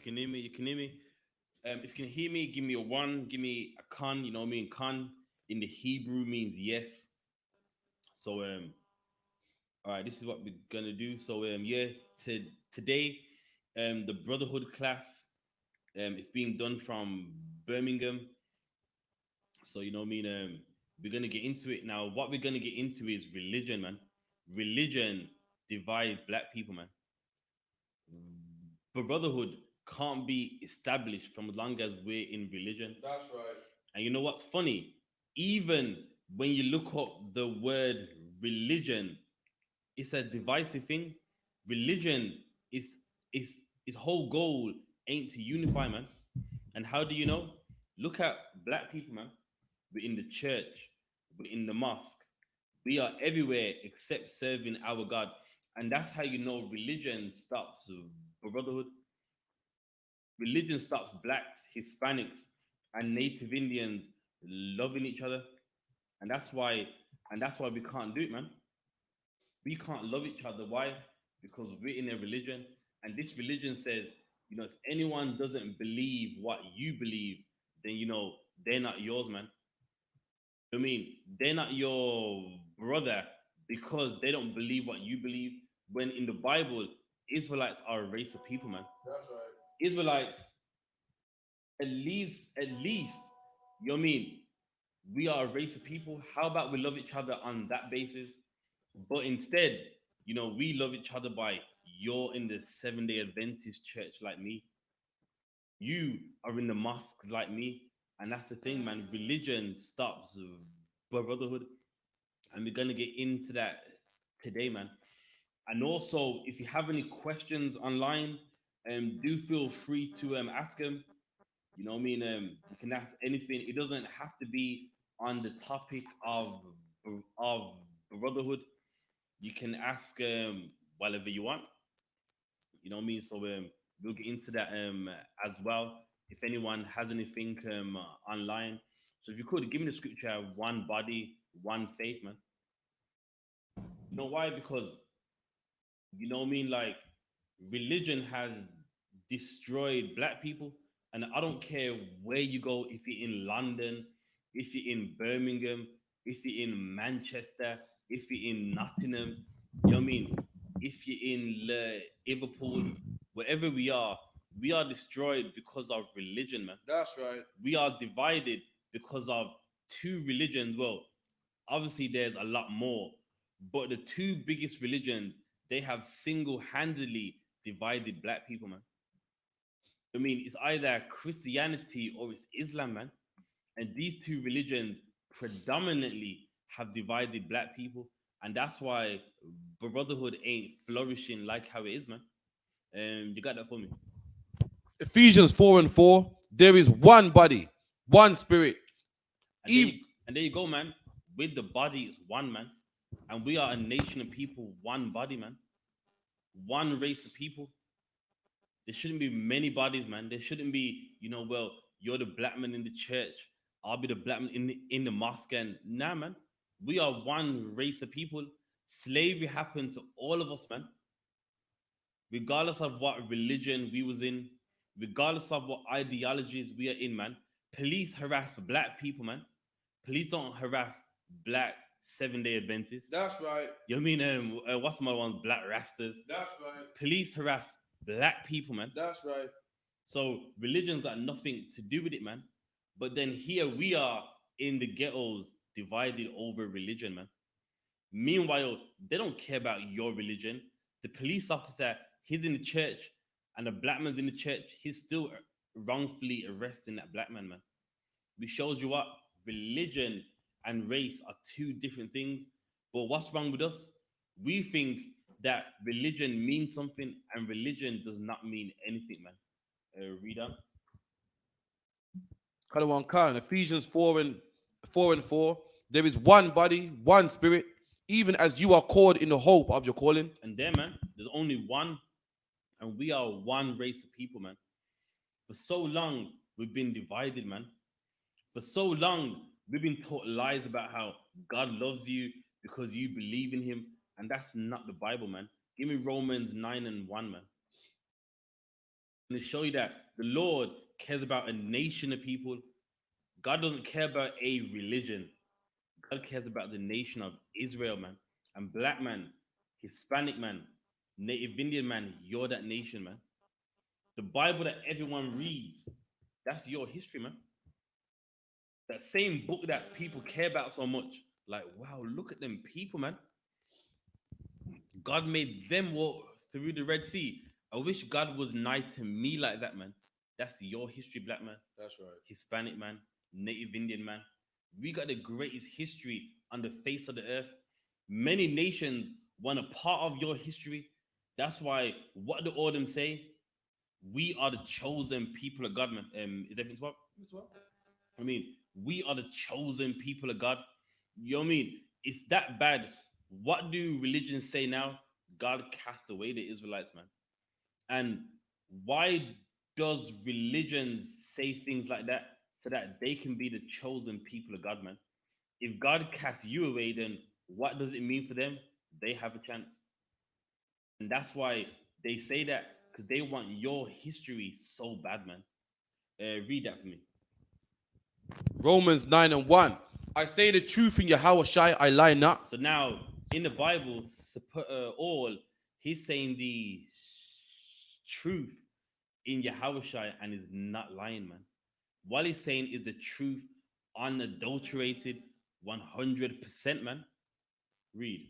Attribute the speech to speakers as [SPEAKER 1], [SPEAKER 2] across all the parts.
[SPEAKER 1] can hear me, you can hear me. If you can hear me, give me a one, give me a khan, you know what I mean? Khan in the Hebrew means yes. So all right, this is what we're gonna do. So yeah, today the Brotherhood class it's being done from Birmingham. So you know what I mean? We're gonna get into it now. What we're gonna get into is religion, man. Religion divides black people, man. Brotherhood can't be established from as long as we're in religion.
[SPEAKER 2] That's right.
[SPEAKER 1] And you know what's funny? Even when you look up the word religion, it's a divisive thing. Religion is is its whole goal ain't to unify, man. And how do you know? Look at black people, man. We're in the church, we're in the mosque, we are everywhere except serving our God. And that's how you know religion stops brotherhood. Religion stops blacks, Hispanics, and Native Indians loving each other. And that's why, and that's why we can't do it, man. We can't love each other. Why? Because we're in a religion, and this religion says, you know, if anyone doesn't believe what you believe, then you know they're not yours, man. I mean, they're not your brother because they don't believe what you believe. When in the Bible, Israelites are a race of people, man.
[SPEAKER 2] That's right.
[SPEAKER 1] Israelites, at least, you know what I mean? We are a race of people. How about we love each other on that basis? But instead, you know, we love each other by you're in the 7 Day Adventist church like me. You are in the mosque like me. And that's the thing, man. Religion stops brotherhood. And we're going to get into that today, man. And also, if you have any questions online, do feel free to ask them. You know what I mean? You can ask anything. It doesn't have to be on the topic of brotherhood. You can ask whatever you want. You know what I mean? So we'll get into that as well. If anyone has anything online, so if you could give me the scripture, one body, one faith, man. You know why? Because you know what I mean. Like religion has destroyed black people, and I don't care where you go. If you're in London, if you're in Birmingham, if you're in Manchester, if you're in Nottingham, you know what I mean. If you're in Liverpool, wherever we are destroyed because of religion, man.
[SPEAKER 2] That's right.
[SPEAKER 1] We are divided because of two religions. Well, obviously there's a lot more, but the two biggest religions, they have single-handedly divided black people, man. I mean, it's either Christianity or it's Islam, man. And these two religions predominantly have divided black people, and that's why brotherhood ain't flourishing like how it is, man. You got that for me?
[SPEAKER 2] Ephesians 4 and 4. There is one body, one spirit.
[SPEAKER 1] And
[SPEAKER 2] Even
[SPEAKER 1] there you go, man. With the body, it's one, man. And we are a nation of people, one body, man. One race of people. There shouldn't be many bodies, man. There shouldn't be, you know, well, you're the black man in the church. I'll be the black man in the mosque. And nah, man. We are one race of people. Slavery happened to all of us, man. Regardless of what religion we was in, regardless of what ideologies we are in, man. Police harass black people, man. Police don't harass black 7 Day Adventists.
[SPEAKER 2] that's right.
[SPEAKER 1] You know what I mean? What's my ones? Black Rastas.
[SPEAKER 2] That's right.
[SPEAKER 1] Police harass black people, man.
[SPEAKER 2] That's right.
[SPEAKER 1] So religion's got nothing to do with it, man. But then here we are in the ghettos divided over religion, man. Meanwhile, they don't care about your religion. The police officer, he's in the church, and the black man's in the church. He's still wrongfully arresting that black man, man. We showed you what religion and race are two different things. But what's wrong with us? We think that religion means something, and religion does not mean anything, man. Read on.
[SPEAKER 2] Color one. Ephesians 4 and 4. There is one body, one spirit, even as you are called in the hope of your calling.
[SPEAKER 1] And there, man, there's only one, and we are one race of people, man. For so long, we've been divided, man. For so long, we've been taught lies about how God loves you because you believe in Him, and that's not the Bible, man. Give me Romans 9 and 1, man. And to show you that the Lord cares about a nation of people. God doesn't care about a religion. God cares about the nation of Israel, man. And black man, Hispanic man, Native Indian man, you're that nation, man. The Bible that everyone reads, that's your history, man. That same book that people care about so much. Like, wow, look at them people, man. God made them walk through the Red Sea. I wish God was nigh to me like that, man. That's your history, black man,
[SPEAKER 2] That's right.
[SPEAKER 1] Hispanic man, Native Indian man. We got the greatest history on the face of the earth. Many nations want a part of your history. That's why what the Odom say, we are the chosen people of God, man. Is everything what? I mean, we are the chosen people of God. You know what I mean? It's that bad. What do religions say now? God cast away the Israelites, man. And why does religions say things like that? So that they can be the chosen people of God, man. If God casts you away, then what does it mean for them? They have a chance. And that's why they say that, because they want your history so bad, man. Read that for me.
[SPEAKER 2] Romans 9:1. I say the truth in Yahushai, I lie not.
[SPEAKER 1] So now in the Bible, all he's saying the truth in Yahushai and is not lying, man. What he's saying is the truth, unadulterated, 100%, man. Read.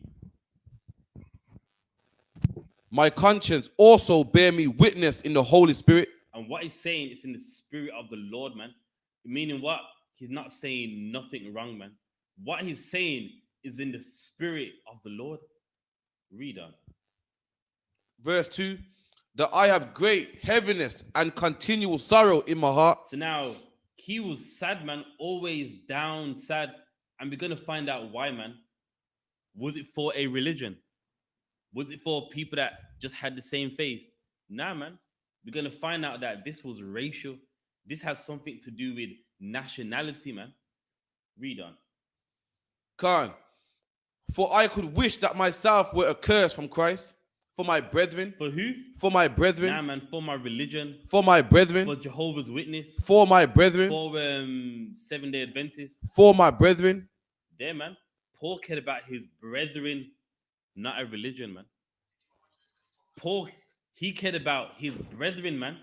[SPEAKER 2] My conscience also bear me witness in the Holy Spirit.
[SPEAKER 1] And what he's saying is in the spirit of the Lord, man. Meaning what? He's not saying nothing wrong, man. What he's saying is in the spirit of the Lord. Read on.
[SPEAKER 2] Verse 2. That I have great heaviness and continual sorrow in my heart.
[SPEAKER 1] So now he was sad, man, always down, sad. And we're gonna find out why, man. Was it for a religion? Was it for people that just had the same faith? Nah, man. We're gonna find out that this was racial. This has something to do with nationality, man. Read on.
[SPEAKER 2] Khan. For I could wish that myself were accursed from Christ, for my brethren,
[SPEAKER 1] For who?
[SPEAKER 2] for my brethren,
[SPEAKER 1] Nah, man. For my religion.
[SPEAKER 2] for my brethren,
[SPEAKER 1] For Jehovah's Witness.
[SPEAKER 2] for my brethren,
[SPEAKER 1] For Seventh-day Adventists.
[SPEAKER 2] for my brethren.
[SPEAKER 1] There, man. Paul cared about his brethren, not a religion, man. Paul, he cared about his brethren, man.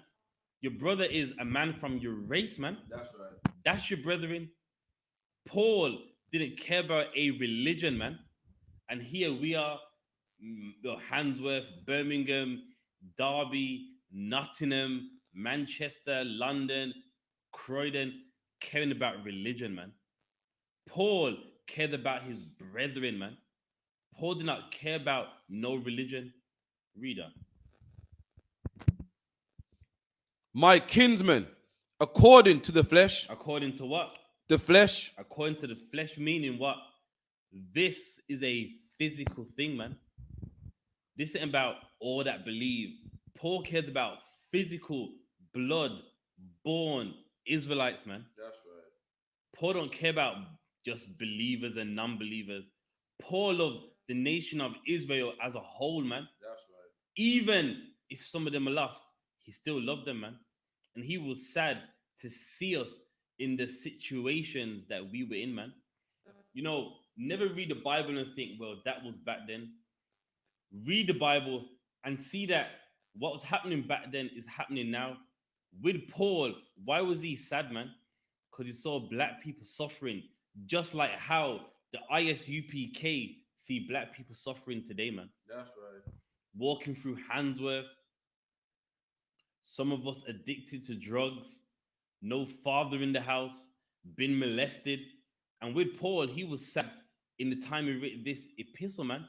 [SPEAKER 1] Your brother is a man from your race, man.
[SPEAKER 2] That's right.
[SPEAKER 1] That's your brethren. Paul didn't care about a religion, man. And here we are, Handsworth, Birmingham, Derby, Nottingham, Manchester, London, Croydon, caring about religion, man. Paul cared about his brethren, man. Paul did not care about no religion. Reader.
[SPEAKER 2] My kinsman, according to the flesh.
[SPEAKER 1] According to what?
[SPEAKER 2] The flesh.
[SPEAKER 1] According to the flesh, meaning what? This is a physical thing, man. This ain't about all that believe. Paul cares about physical, blood, born Israelites, man.
[SPEAKER 2] That's right.
[SPEAKER 1] Paul don't care about just believers and non-believers. Paul loves the nation of Israel as a whole, man.
[SPEAKER 2] That's right.
[SPEAKER 1] Even if some of them are lost, he still loved them, man. And he was sad to see us in the situations that we were in, man. You know, never read the Bible and think, well, that was back then. Read the Bible and see that what was happening back then is happening now. With Paul, why was he sad, man? Because he saw black people suffering, just like how the ISUPK see black people suffering today, man.
[SPEAKER 2] That's right.
[SPEAKER 1] Walking through Handsworth, some of us addicted to drugs, no father in the house, been molested. And with Paul, he was sad in the time he wrote this epistle, man,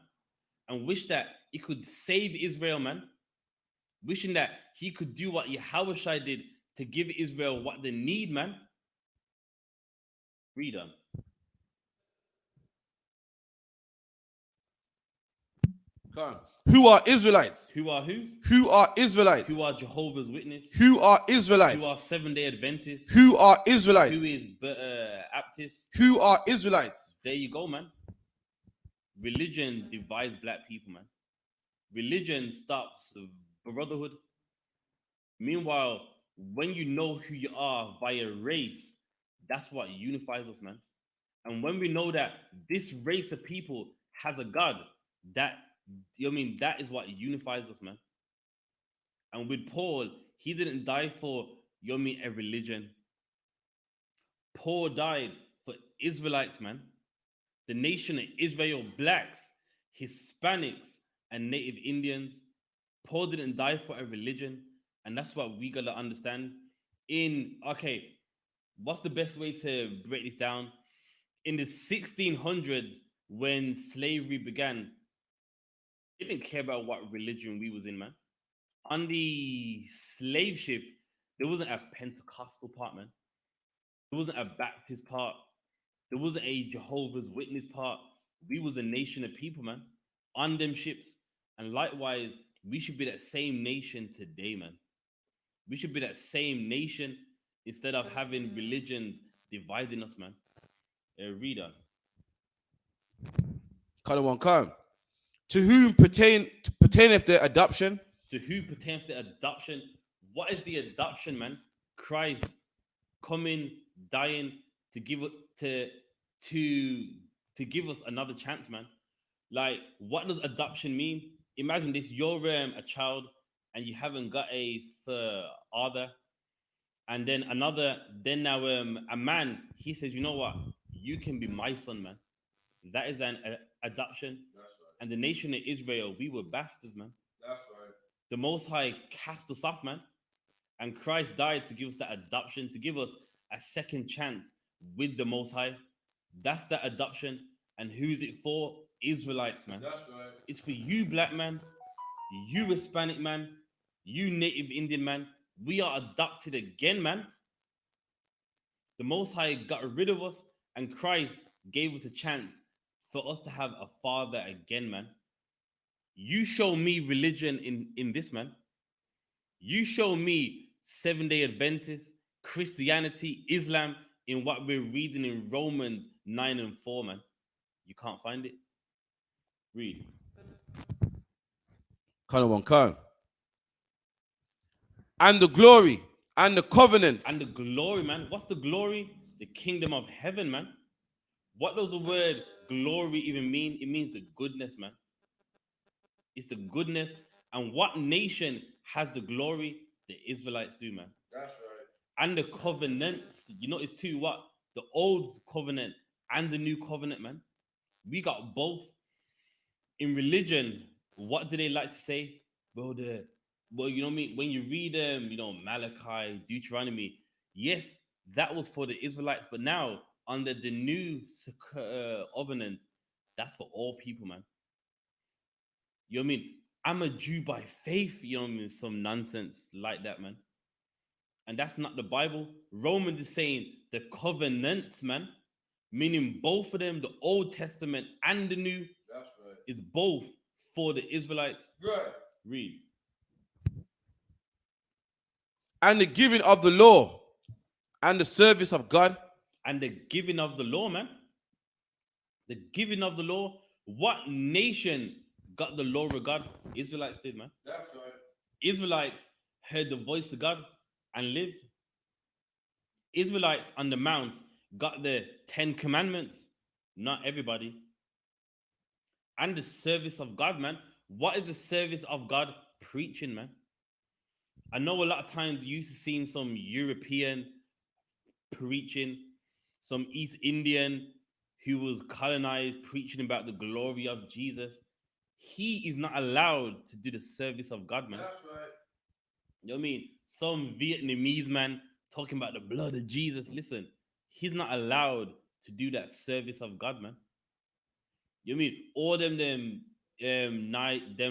[SPEAKER 1] and wished that he could save Israel, man. Wishing that he could do what Yahushua did to give Israel what they need, man. Read on.
[SPEAKER 2] Who are Israelites?
[SPEAKER 1] Who are who?
[SPEAKER 2] Who are Israelites?
[SPEAKER 1] Who are Jehovah's Witness?
[SPEAKER 2] Who are Israelites?
[SPEAKER 1] Who are Seventh-day Adventists?
[SPEAKER 2] Who are Israelites?
[SPEAKER 1] Who is Baptist?
[SPEAKER 2] Who are Israelites?
[SPEAKER 1] There you go, man. Religion divides black people, man. Religion stops brotherhood. Meanwhile, when you know who you are via race, that's what unifies us, man. And when we know that this race of people has a God, that that is what unifies us, man. And with Paul, he didn't die for a religion. Paul died for Israelites, man. The nation of Israel, blacks, Hispanics, and Native Indians. Paul didn't die for a religion, and that's what we gotta understand. What's the best way to break this down? In the 1600s, when slavery began, they didn't care about what religion we was in, man. On the slave ship, there wasn't a Pentecostal part, man. There wasn't a Baptist part. There wasn't a Jehovah's Witness part. We was a nation of people, man, on them ships. And likewise, we should be that same nation today, man. We should be that same nation instead of having religions dividing us, man. Read on.
[SPEAKER 2] Come. To whom pertaineth the adoption?
[SPEAKER 1] To who pertains the adoption? What is the adoption, man? Christ coming, dying to give it to give us another chance, man. Like, what does adoption mean? Imagine this: you're a child and you haven't got a father, and then now a man, he says, you know what, you can be my son, man. That is an adoption.
[SPEAKER 2] That's right.
[SPEAKER 1] And the nation of Israel, we were bastards, man.
[SPEAKER 2] That's right.
[SPEAKER 1] The Most High cast us off, man. And Christ died to give us that adoption, to give us a second chance with the Most High. That's that adoption. And who's it for? Israelites, man.
[SPEAKER 2] That's right.
[SPEAKER 1] It's for you, black man, you Hispanic man, you Native Indian man. We are adopted again, man. The Most High got rid of us, and Christ gave us a chance for us to have a father again, man. You show me religion in this, man. You show me Seventh-day Adventists, Christianity, Islam in what we're reading in Romans 9 and 4, man. You can't find it. Read.
[SPEAKER 2] Come. And the glory and the covenants.
[SPEAKER 1] And the glory, man. What's the glory? The kingdom of heaven, man. What does the word glory even mean? It means the goodness, man. It's the goodness. And what nation has the glory? The Israelites do, man.
[SPEAKER 2] That's right.
[SPEAKER 1] And the covenants. You notice too what? The old covenant and the new covenant, man. We got both. In religion, what do they like to say? Well, you know what I mean? When you read Malachi, Deuteronomy, yes, that was for the Israelites, but now under the new covenant, that's for all people, man. You know what I mean? I'm a Jew by faith, you know what I mean? Some nonsense like that, man. And that's not the Bible. Romans is saying the covenants, man, meaning both of them, the Old Testament and the New.
[SPEAKER 2] That's right.
[SPEAKER 1] Is both for the Israelites.
[SPEAKER 2] Right.
[SPEAKER 1] Read.
[SPEAKER 2] And the giving of the law and the service of God.
[SPEAKER 1] And the giving of the law, man. The giving of the law. What nation got the law of God? Israelites did, man.
[SPEAKER 2] That's right.
[SPEAKER 1] Israelites heard the voice of God and lived. Israelites on the mount got the 10 commandments. Not everybody. And the service of God, man. What is the service of God? Preaching, man. I know a lot of times you used to seeing some European preaching, some East Indian who was colonized preaching about the glory of Jesus. He is not allowed to do the service of God, man.
[SPEAKER 2] That's right.
[SPEAKER 1] You know what I mean? Some Vietnamese man talking about the blood of Jesus. Listen, he's not allowed to do that service of God, man. You know what I mean? All them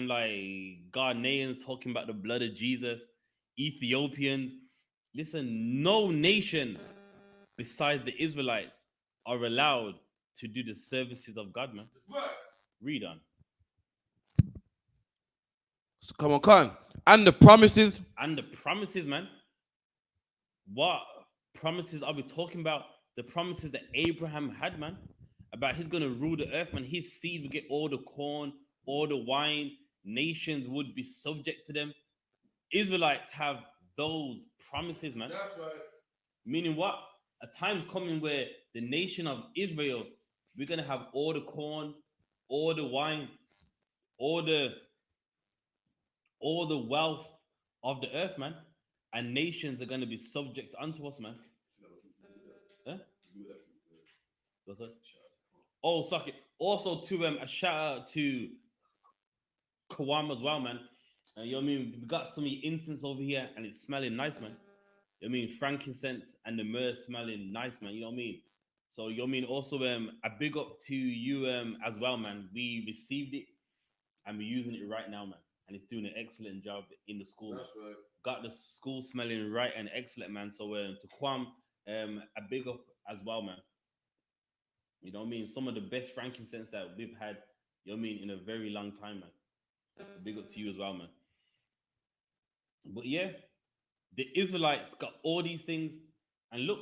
[SPEAKER 1] like Ghanaians talking about the blood of Jesus, Ethiopians. Listen, no nation besides the Israelites are allowed to do the services of God, man.
[SPEAKER 2] Right.
[SPEAKER 1] Read on.
[SPEAKER 2] So come on. And the promises.
[SPEAKER 1] And the promises, man. What promises are we talking about? The promises that Abraham had, man. About he's going to rule the earth, man. His seed will get all the corn, all the wine. Nations would be subject to them. Israelites have those promises, man.
[SPEAKER 2] That's right.
[SPEAKER 1] Meaning what? A time's coming where the nation of Israel, we're gonna have all the corn, all the wine, all the all the wealth of the earth, man. And nations are gonna be subject unto us, man. Huh? What's that? Oh, suck it. Also to a shout out to Kawam as well, man. You know what I mean? We got some incense over here and it's smelling nice, man. You know what I mean? Frankincense and the myrrh smelling nice, man. You know what I mean? So you know what I mean? Also, a big up to you as well, man. We received it and we're using it right now, man. And it's doing an excellent job in the school.
[SPEAKER 2] That's right.
[SPEAKER 1] Got the school smelling right and excellent, man. So to Kwam, a big up as well, man. You know what I mean? Some of the best frankincense that we've had, you know what I mean, in a very long time, man. Big up to you as well, man. But yeah, the Israelites got all these things. And look,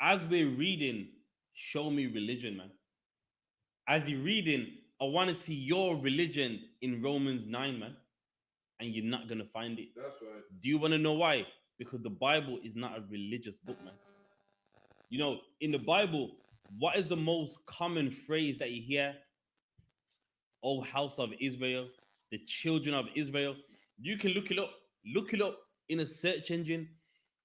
[SPEAKER 1] as we're reading, show me religion, man. As you're reading, I want to see your religion in Romans 9, man. And you're not gonna find it.
[SPEAKER 2] That's right.
[SPEAKER 1] Do you want to know why? Because the Bible is not a religious book, man. You know, in the Bible, what is the most common phrase that you hear? O house of Israel, the children of Israel. You can look it up. Look it up in a search engine.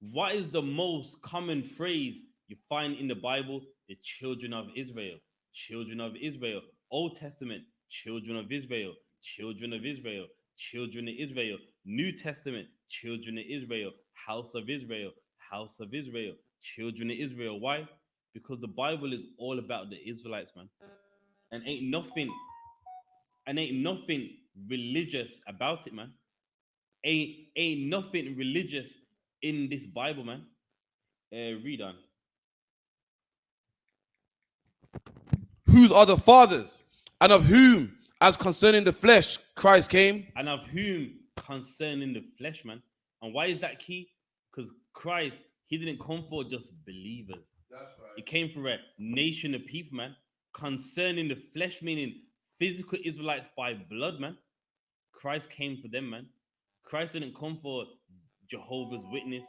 [SPEAKER 1] What is the most common phrase you find in the Bible? The children of Israel. Children of Israel. Old Testament, children of Israel. Children of Israel. Children of Israel. New Testament, children of Israel. House of Israel. House of Israel. Children of Israel. Why? Because the Bible is all about the Israelites, man. And ain't nothing religious about it, man. Ain't nothing religious in this Bible, man. Read on.
[SPEAKER 2] Whose are the fathers, and of whom, as concerning the flesh, Christ came?
[SPEAKER 1] And of whom concerning the flesh, man. And why is that key? Because Christ, he didn't come for just believers.
[SPEAKER 2] That's right.
[SPEAKER 1] He came for a nation of people, man. Concerning the flesh, meaning physical Israelites by blood, man. Christ came for them, man. Christ didn't come for Jehovah's Witness.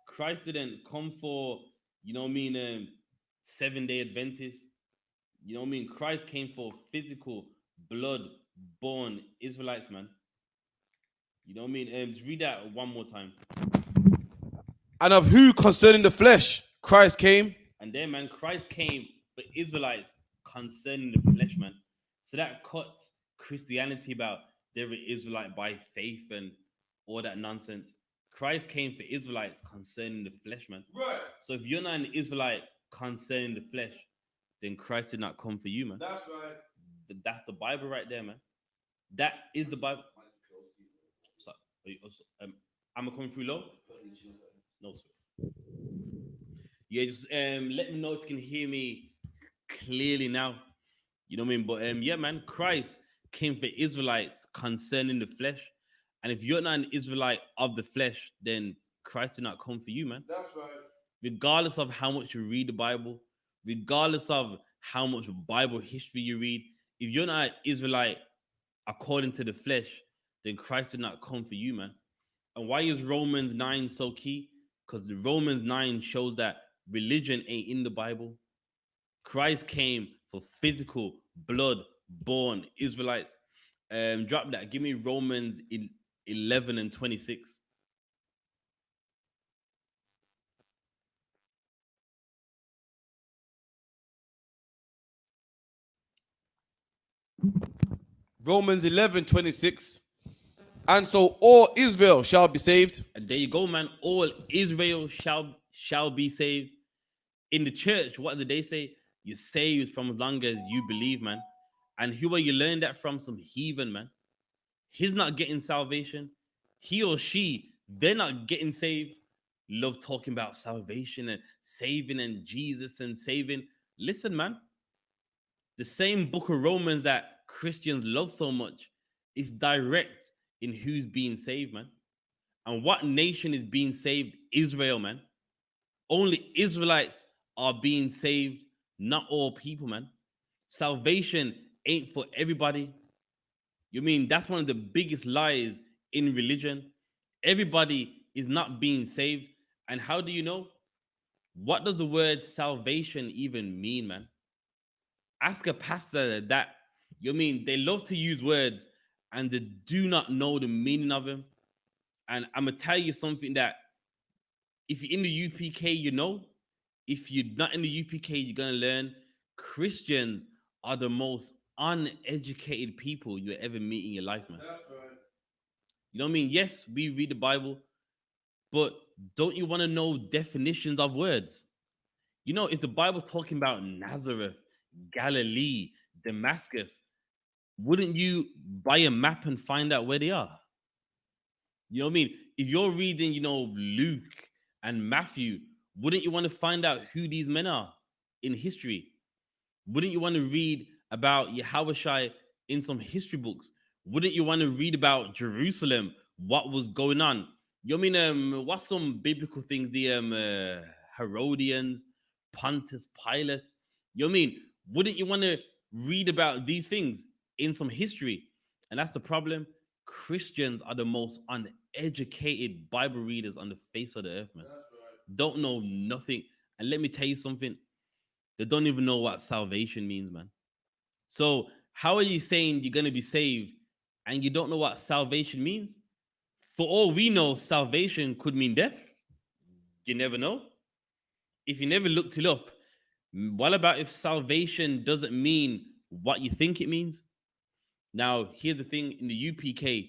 [SPEAKER 1] Christ didn't come for, you know what I mean, 7-day Adventists. You know what I mean? Christ came for physical, blood-born Israelites, man. You know what I mean? Just read that one more time.
[SPEAKER 2] And of who concerning the flesh, Christ came?
[SPEAKER 1] And then, man, Christ came for Israelites concerning the flesh, man. So that cuts Christianity about they're an Israelite by faith and all that nonsense. Christ came for Israelites concerning the flesh, man.
[SPEAKER 2] Right.
[SPEAKER 1] So if you're not an Israelite concerning the flesh, then Christ did not come for you, man.
[SPEAKER 2] That's right.
[SPEAKER 1] That's the Bible right there, man. That is the Bible. So, am I coming through low? No, sir. Yeah, just let me know if you can hear me clearly now. You know what I mean? But yeah, man, Christ came for Israelites concerning the flesh. And if you're not an Israelite of the flesh, then Christ did not come for you, man.
[SPEAKER 2] That's right.
[SPEAKER 1] Regardless of how much you read the Bible, regardless of how much Bible history you read, if you're not an Israelite according to the flesh, then Christ did not come for you, man. And why is Romans 9 so key? Because the Romans 9 shows that religion ain't in the Bible. Christ came for physical, blood-born Israelites. Drop that. Give me Romans 11 and 26.
[SPEAKER 2] Romans 11:26. And so all Israel shall be saved.
[SPEAKER 1] And there you go, man. All Israel shall be saved. In the church, what did they say? You're saved from as long as you believe, man. And who are you learning that from? Some heathen, man. He's not getting salvation. He or she, they're not getting saved. Love talking about salvation and saving and Jesus and saving. Listen, man. The same book of Romans that Christians love so much is direct in who's being saved, man. And what nation is being saved? Israel, man. Only Israelites are being saved, not all people, man. Salvation ain't for everybody. You mean that's one of the biggest lies in religion? Everybody is not being saved. And how do you know? What does the word salvation even mean, man? Ask a pastor that. You mean they love to use words and they do not know the meaning of them. And I'm gonna tell you something that if you're in the UPK, you know. If you're not in the UPK, you're gonna learn. Christians are the most uneducated people you ever meet in your life, man.
[SPEAKER 2] That's right.
[SPEAKER 1] You know what I mean? Yes, we read the Bible, but don't you want to know definitions of words? You know, if the Bible's talking about Nazareth, Galilee, Damascus, wouldn't you buy a map and find out where they are? You know what I mean? If you're reading, Luke and Matthew, wouldn't you want to find out who these men are in history? Wouldn't you want to read about Yahushua in some history books? Wouldn't you want to read about Jerusalem, what was going on? You know what I mean? What's some biblical things? The Herodians, Pontius Pilate. You know what I mean? Wouldn't you want to read about these things in some history? And that's the problem. Christians are the most uneducated Bible readers on the face of the earth, man.
[SPEAKER 2] That's right.
[SPEAKER 1] Don't know nothing. And let me tell you something. They don't even know what salvation means, man. So how are you saying you're going to be saved and you don't know what salvation means? For all we know, salvation could mean death. You never know. If you never looked it up, what about if salvation doesn't mean what you think it means? Now, here's the thing. In the UPK,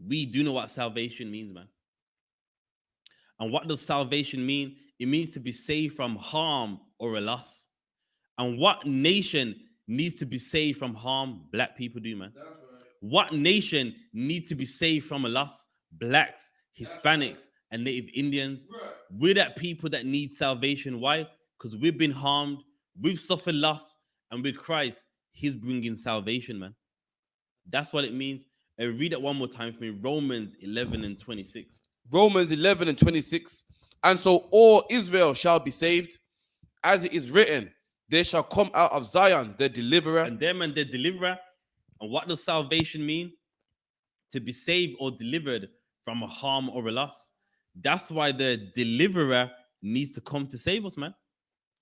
[SPEAKER 1] we do know what salvation means, man. And what does salvation mean? It means to be saved from harm or a loss. And what nation needs to be saved from harm? Black people do, man.
[SPEAKER 2] That's right.
[SPEAKER 1] What nation needs to be saved from a loss? Blacks, Hispanics, and Native Indians.
[SPEAKER 2] Right.
[SPEAKER 1] We're that people that need salvation. Why? Because we've been harmed, we've suffered loss, and with Christ, He's bringing salvation, man. That's what it means. Read it one more time for me. Romans 11 and 26.
[SPEAKER 2] Romans 11 and 26. And so all Israel shall be saved, as it is written, they shall come out of Zion, the deliverer.
[SPEAKER 1] And them and the deliverer. And what does salvation mean? To be saved or delivered from a harm or a loss. That's why the deliverer needs to come to save us, man.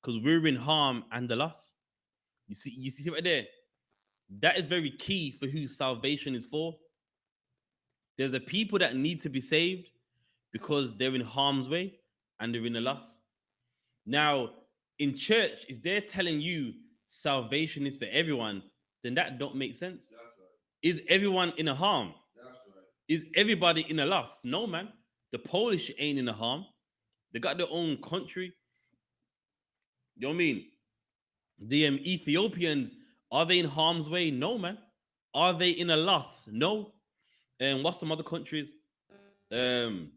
[SPEAKER 1] Because we're in harm and the loss. You see right there. That is very key for who salvation is for. There's a people that need to be saved because they're in harm's way and they're in a loss. Now, in church, if they're telling you salvation is for everyone, then that don't make sense.
[SPEAKER 2] That's right.
[SPEAKER 1] Is everyone in a harm?
[SPEAKER 2] That's right.
[SPEAKER 1] Is everybody in a loss? No, man. The Polish ain't in a harm. They got their own country. You know what I mean? The Ethiopians, are they in harm's way? No, man. Are they in a loss? No. And what's some other countries? The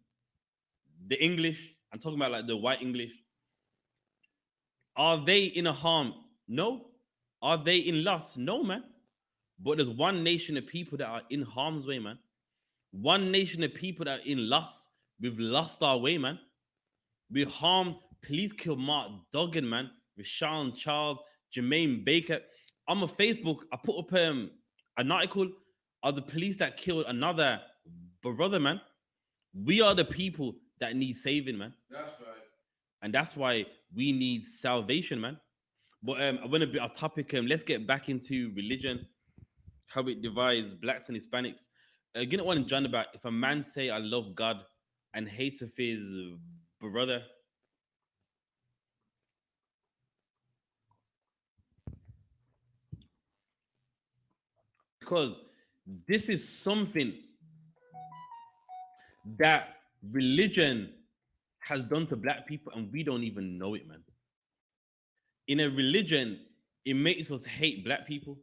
[SPEAKER 1] English. I'm talking about like the white English. Are they in a harm? No. Are they in loss? No, man. But there's one nation of people that are in harm's way, man. One nation of people that are in loss. We've lost our way, man. We harmed. Police killed Mark Duggan, man. Rashawn Charles, Jermaine Baker. On my Facebook, I put up an article of the police that killed another brother, man. We are the people that need saving, man.
[SPEAKER 2] That's right.
[SPEAKER 1] And that's why we need salvation, man. But I want to be off topic. Let's get back into religion, how it divides blacks and Hispanics. Get one in John about if a man say I love God and hates of his brother. Because this is something that religion has done to black people and we don't even know it, man. In a religion, it makes us hate black people,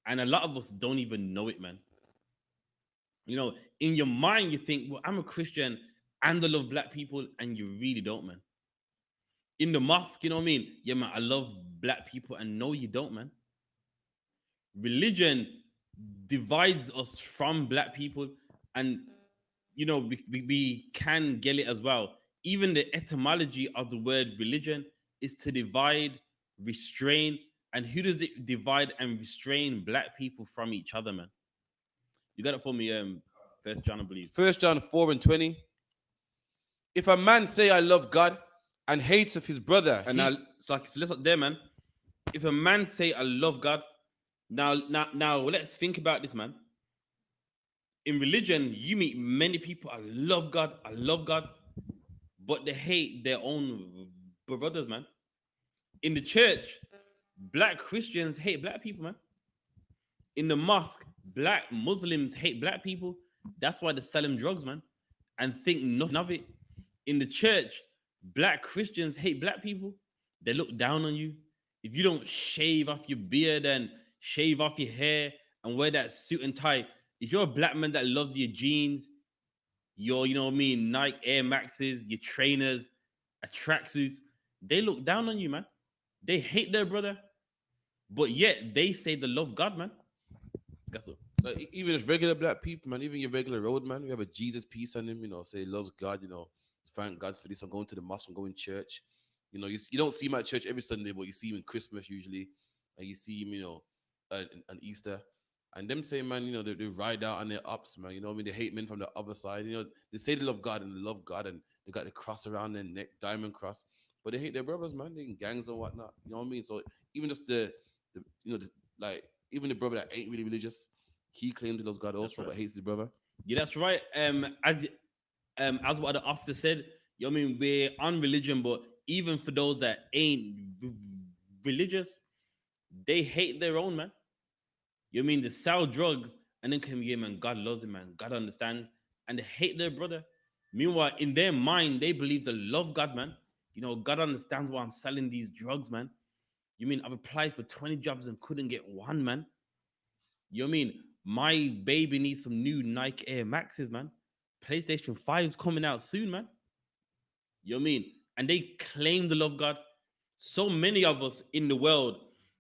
[SPEAKER 1] and a lot of us don't even know it, man. You know, in your mind, you think, well, I'm a Christian and I love black people, and you really don't, man. In the mosque, you know what I mean? Yeah, man, I love black people, and no, you don't, man. Religion divides us from black people, and we can get it as well. Even the etymology of the word religion is to divide, restrain. And who does it divide and restrain black people from each other, man? You got it for me, First John, I believe.
[SPEAKER 2] 1 John 4 and 20. If a man say I love God and hates of his brother,
[SPEAKER 1] And now, so let's up there, man. If a man say I love God, now, let's think about this, man. In religion, you meet many people. I love God, but they hate their own brothers, man. In the church, black Christians hate black people, man. In the mosque, black Muslims hate black people. That's why they sell them drugs, man, and think nothing of it. In the church, black Christians hate black people. They look down on you. If you don't shave off your beard and shave off your hair and wear that suit and tie, if you're a black man that loves your jeans, your, you know what I mean, Nike Air Maxes, your trainers, a tracksuits, they look down on you, man. They hate their brother, but yet they say they love God, man. That's all.
[SPEAKER 2] like, even as regular black people, man, even your regular road man, we have a Jesus peace on him, say he loves God, thank God for this. I'm going to the mosque, I'm going to church. You don't see him at church every Sunday, but you see him in Christmas usually, and you see him, on Easter. And them say, man, they ride out on their ups, man. You know what I mean? They hate men from the other side. They say they love God and they love God, and they got the cross around their neck, diamond cross, but they hate their brothers, man. They in gangs and whatnot. You know what I mean? So even just the like even the brother that ain't really religious, he claims he loves God also,
[SPEAKER 1] right.
[SPEAKER 2] but hates his brother.
[SPEAKER 1] Yeah, that's right. As what the officer said, you know what I mean, we're on religion, but even for those that ain't religious, they hate their own, man. You know what I mean? They sell drugs and then claim, yeah, man, God loves him, man. God understands. And they hate their brother. Meanwhile, in their mind, they believe they love God, man. God understands why I'm selling these drugs, man. You mean I've applied for 20 jobs and couldn't get one, man? You know what I mean? My baby needs some new Nike Air Maxes, man. PlayStation 5's coming out soon, man. You know what I mean? And they claim to love God. So many of us in the world,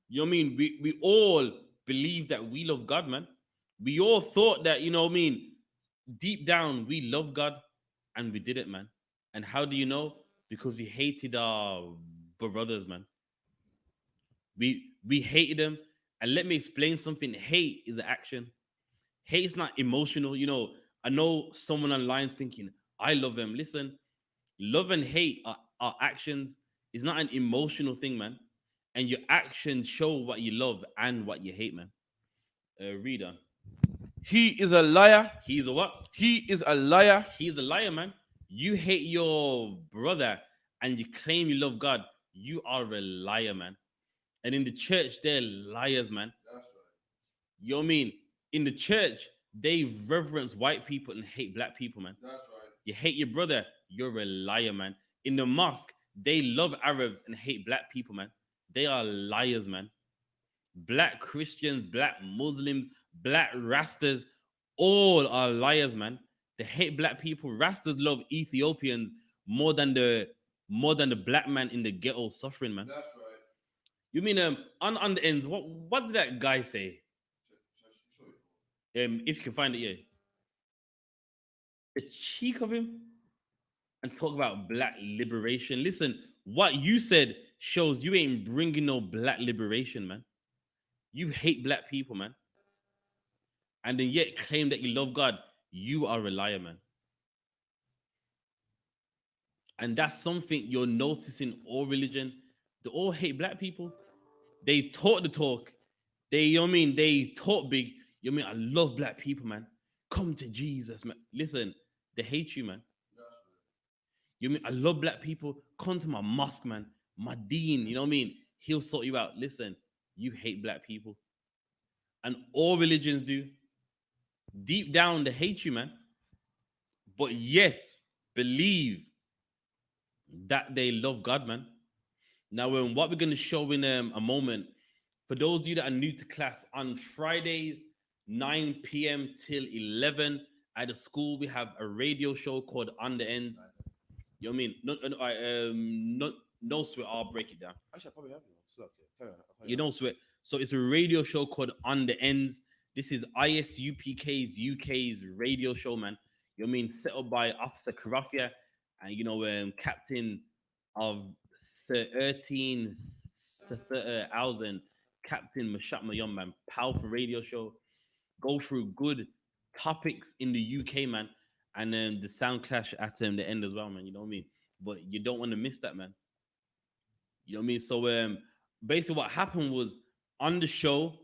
[SPEAKER 1] you know what I mean? We all believe that we love God, man. We all thought that, you know what I mean? Deep down, we love God and we did it, man. And how do you know? Because we hated our brothers, man. We hated them. And let me explain something. Hate is an action. Hate is not emotional. I know someone online is thinking, I love them. Listen, love and hate are actions. It's not an emotional thing, man. And your actions show what you love and what you hate, man. Read on.
[SPEAKER 2] He is a liar.
[SPEAKER 1] He's a what?
[SPEAKER 2] He is a liar.
[SPEAKER 1] He's a liar, man. You hate your brother and you claim you love God. You are a liar, man. And in the church, they're liars, man.
[SPEAKER 2] That's right.
[SPEAKER 1] You know what I mean? In the church, they reverence white people and hate black people, man.
[SPEAKER 2] That's right.
[SPEAKER 1] You hate your brother, you're a liar, man. In the mosque, they love Arabs and hate black people, man. They are liars, man. Black Christians, black Muslims, black Rastas, all are liars, man. They hate black people. Rastas love Ethiopians more than the black man in the ghetto suffering, man.
[SPEAKER 2] That's right.
[SPEAKER 1] You mean on the ends? What did that guy say? If you can find it, yeah. The cheek of him and talk about black liberation. Listen, what you said shows you ain't bringing no black liberation, man. You hate black people, man, and then yet claim that you love God. You are a liar, man. And that's something you're noticing all religion. They all hate black people. They talk the talk. You know what I mean? They talk big. You know what I mean? I love black people, man. Come to Jesus, man. Listen, they hate you, man. You know what I mean? I love black people. Come to my mosque, man. My dean, you know what I mean? He'll sort you out. Listen, you hate black people. And all religions do. Deep down, they hate you, man. But yet, believe that they love God, man. Now, what we're going to show in a moment, for those of you that are new to class, on Fridays, 9 p.m. till 11 at the school, we have a radio show called On the Ends. You know what I mean? No sweat. I'll break it down.
[SPEAKER 2] Actually, I probably have you. So, okay. Carry on.
[SPEAKER 1] You don't sweat. So it's a radio show called On the Ends. This is ISUPK's UK's radio show, man. You know what I mean? Set up by Officer Karafia and captain of 13,000, Captain Mashat Mayom, man. Powerful radio show. Go through good topics in the UK, man. and then the sound clash at the end as well, man. You know what I mean? But you don't want to miss that, man. You know what I mean? So basically what happened was on the show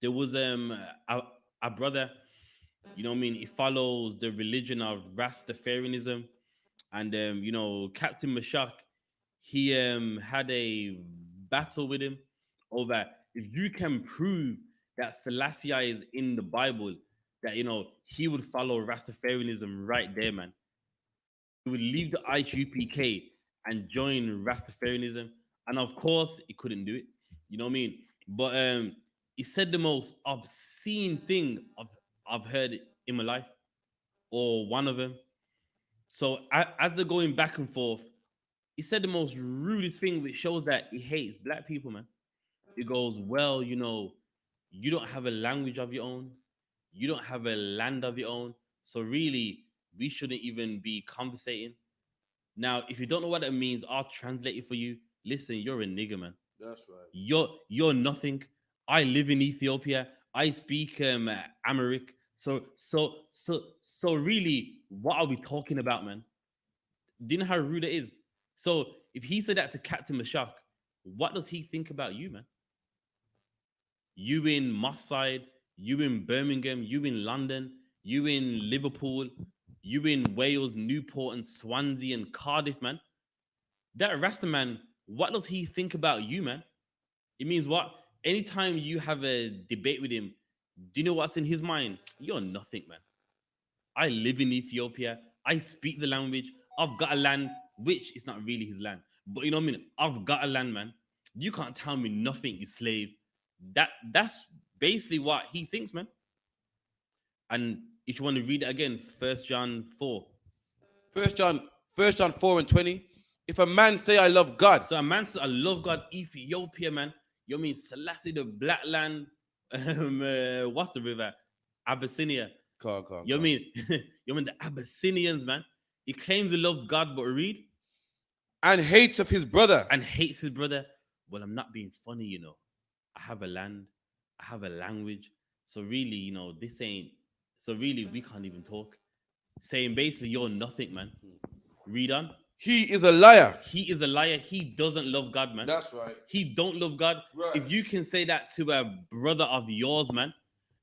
[SPEAKER 1] there was a brother, you know what I mean, he follows the religion of Rastafarianism, and Captain Mashak, he had a battle with him over if you can prove that Selassie is in the Bible, that he would follow Rastafarianism right there, man. He would leave the IUPK and join Rastafarianism. And of course, he couldn't do it. You know what I mean? But he said the most obscene thing I've heard in my life, or one of them. So as they're going back and forth, he said the most rudest thing, which shows that he hates black people, man. He goes, well, you don't have a language of your own. You don't have a land of your own. So really, we shouldn't even be conversating. Now, if you don't know what that means, I'll translate it for you. Listen, you're a nigger, man.
[SPEAKER 2] That's right.
[SPEAKER 1] You're nothing. I live in Ethiopia. I speak Amharic. So really, what are we talking about, man? Do you know how rude it is? So if he said that to Captain Mashak, what does he think about you, man? You in Moss Side, you in Birmingham, you in London, you in Liverpool, you in Wales, Newport, and Swansea and Cardiff, man. That Rasta man, what does he think about you, man? It means what? Anytime you have a debate with him, do you know what's in his mind? You're nothing, man. I live in Ethiopia. I speak the language. I've got a land, which is not really his land. But you know what I mean? I've got a land, man. You can't tell me nothing, you slave. That's basically what he thinks, man. And if you want to read it again, First John 4.
[SPEAKER 2] First John, First John 4:20. If a man say I love God,
[SPEAKER 1] So a man says, I love God, Ethiopia, man. You know what I mean? Selassie, the black land. What's the river? Abyssinia. You know what I mean? You know what I mean? The Abyssinians, man. He claims he loves God, but read,
[SPEAKER 2] and hates of his brother.
[SPEAKER 1] and hates his brother. Well, I'm not being funny, I have a land, I have a language. So really, this ain't. So really, we can't even talk. Saying basically, you're nothing, man. Read on.
[SPEAKER 2] He is a liar.
[SPEAKER 1] He is a liar. He doesn't love God, man.
[SPEAKER 2] That's right.
[SPEAKER 1] He don't love God.
[SPEAKER 2] Right.
[SPEAKER 1] If you can say that to a brother of yours, man,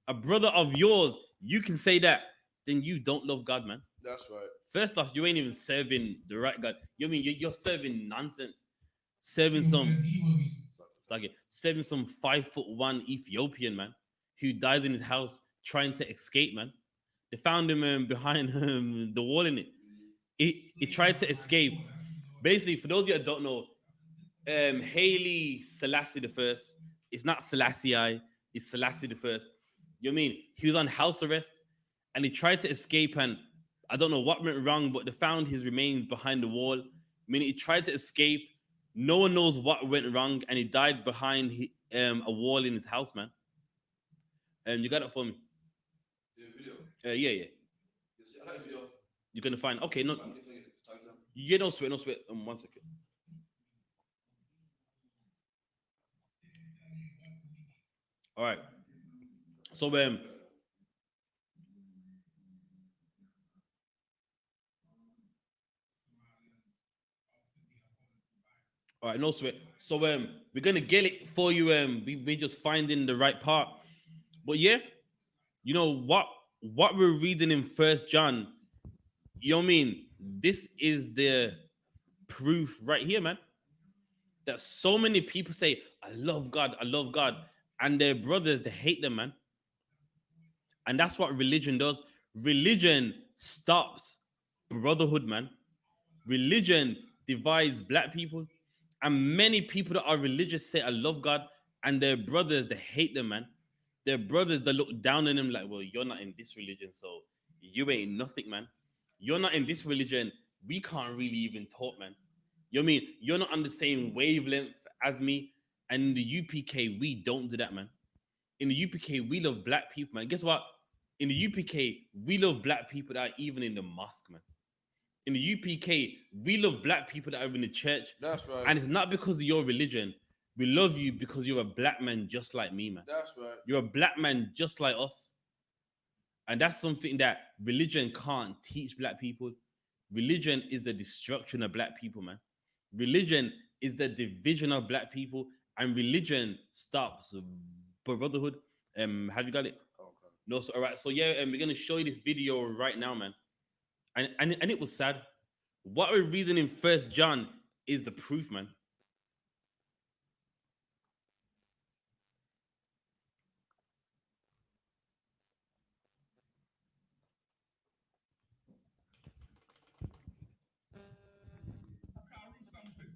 [SPEAKER 1] a brother of yours, you can say that, then you don't love God, man.
[SPEAKER 2] That's right.
[SPEAKER 1] First off, you ain't even serving the right God. You know what I mean you're serving nonsense, serving some serving some 5'1" Ethiopian man who dies in his house trying to escape, man. They found him behind the wall in it. He tried to escape. Basically, for those of you that don't know, Haile Selassie the First. It's not Selassie I. It's Selassie the First. You know what I mean? He was on house arrest and he tried to escape, and I don't know what went wrong, but they found his remains behind the wall. I mean, he tried to escape. No one knows what went wrong, and he died behind a wall in his house, man. You got it for me? Yeah. You're gonna find. Okay, no. Yeah, no sweat, no sweat. 1 second. All right. So all right, no sweat. So we're gonna get it for you. We just finding the right part. But yeah, you know what we're reading in First John. You know what I mean? This is the proof right here, man. That so many people say, I love God, and their brothers, they hate them, man. And that's what religion does. Religion stops brotherhood, man. Religion divides black people. And many people that are religious say, I love God, and their brothers, they hate them, man. Their brothers, they look down on them like, well, you're not in this religion, so you ain't nothing, man. You're not in this religion. We can't really even talk, man. You know what I mean? You're not on the same wavelength as me. And in the UPK, we don't do that, man. In the UPK, we love black people, man. Guess what? In the UPK, we love black people that are even in the mosque, man. In the UPK, we love black people that are in the church.
[SPEAKER 2] That's right.
[SPEAKER 1] And it's not because of your religion. We love you because you're a black man just like me, man.
[SPEAKER 2] That's right.
[SPEAKER 1] You're a black man just like us. And that's something that religion can't teach black people. Religion is the destruction of black people, man. Religion is the division of black people, and religion stops brotherhood. Have you got it?
[SPEAKER 2] Okay.
[SPEAKER 1] No, so, all right. So yeah, we're gonna show you this video right now, man. And it was sad. What we're reading in First John is the proof, man.
[SPEAKER 3] Something,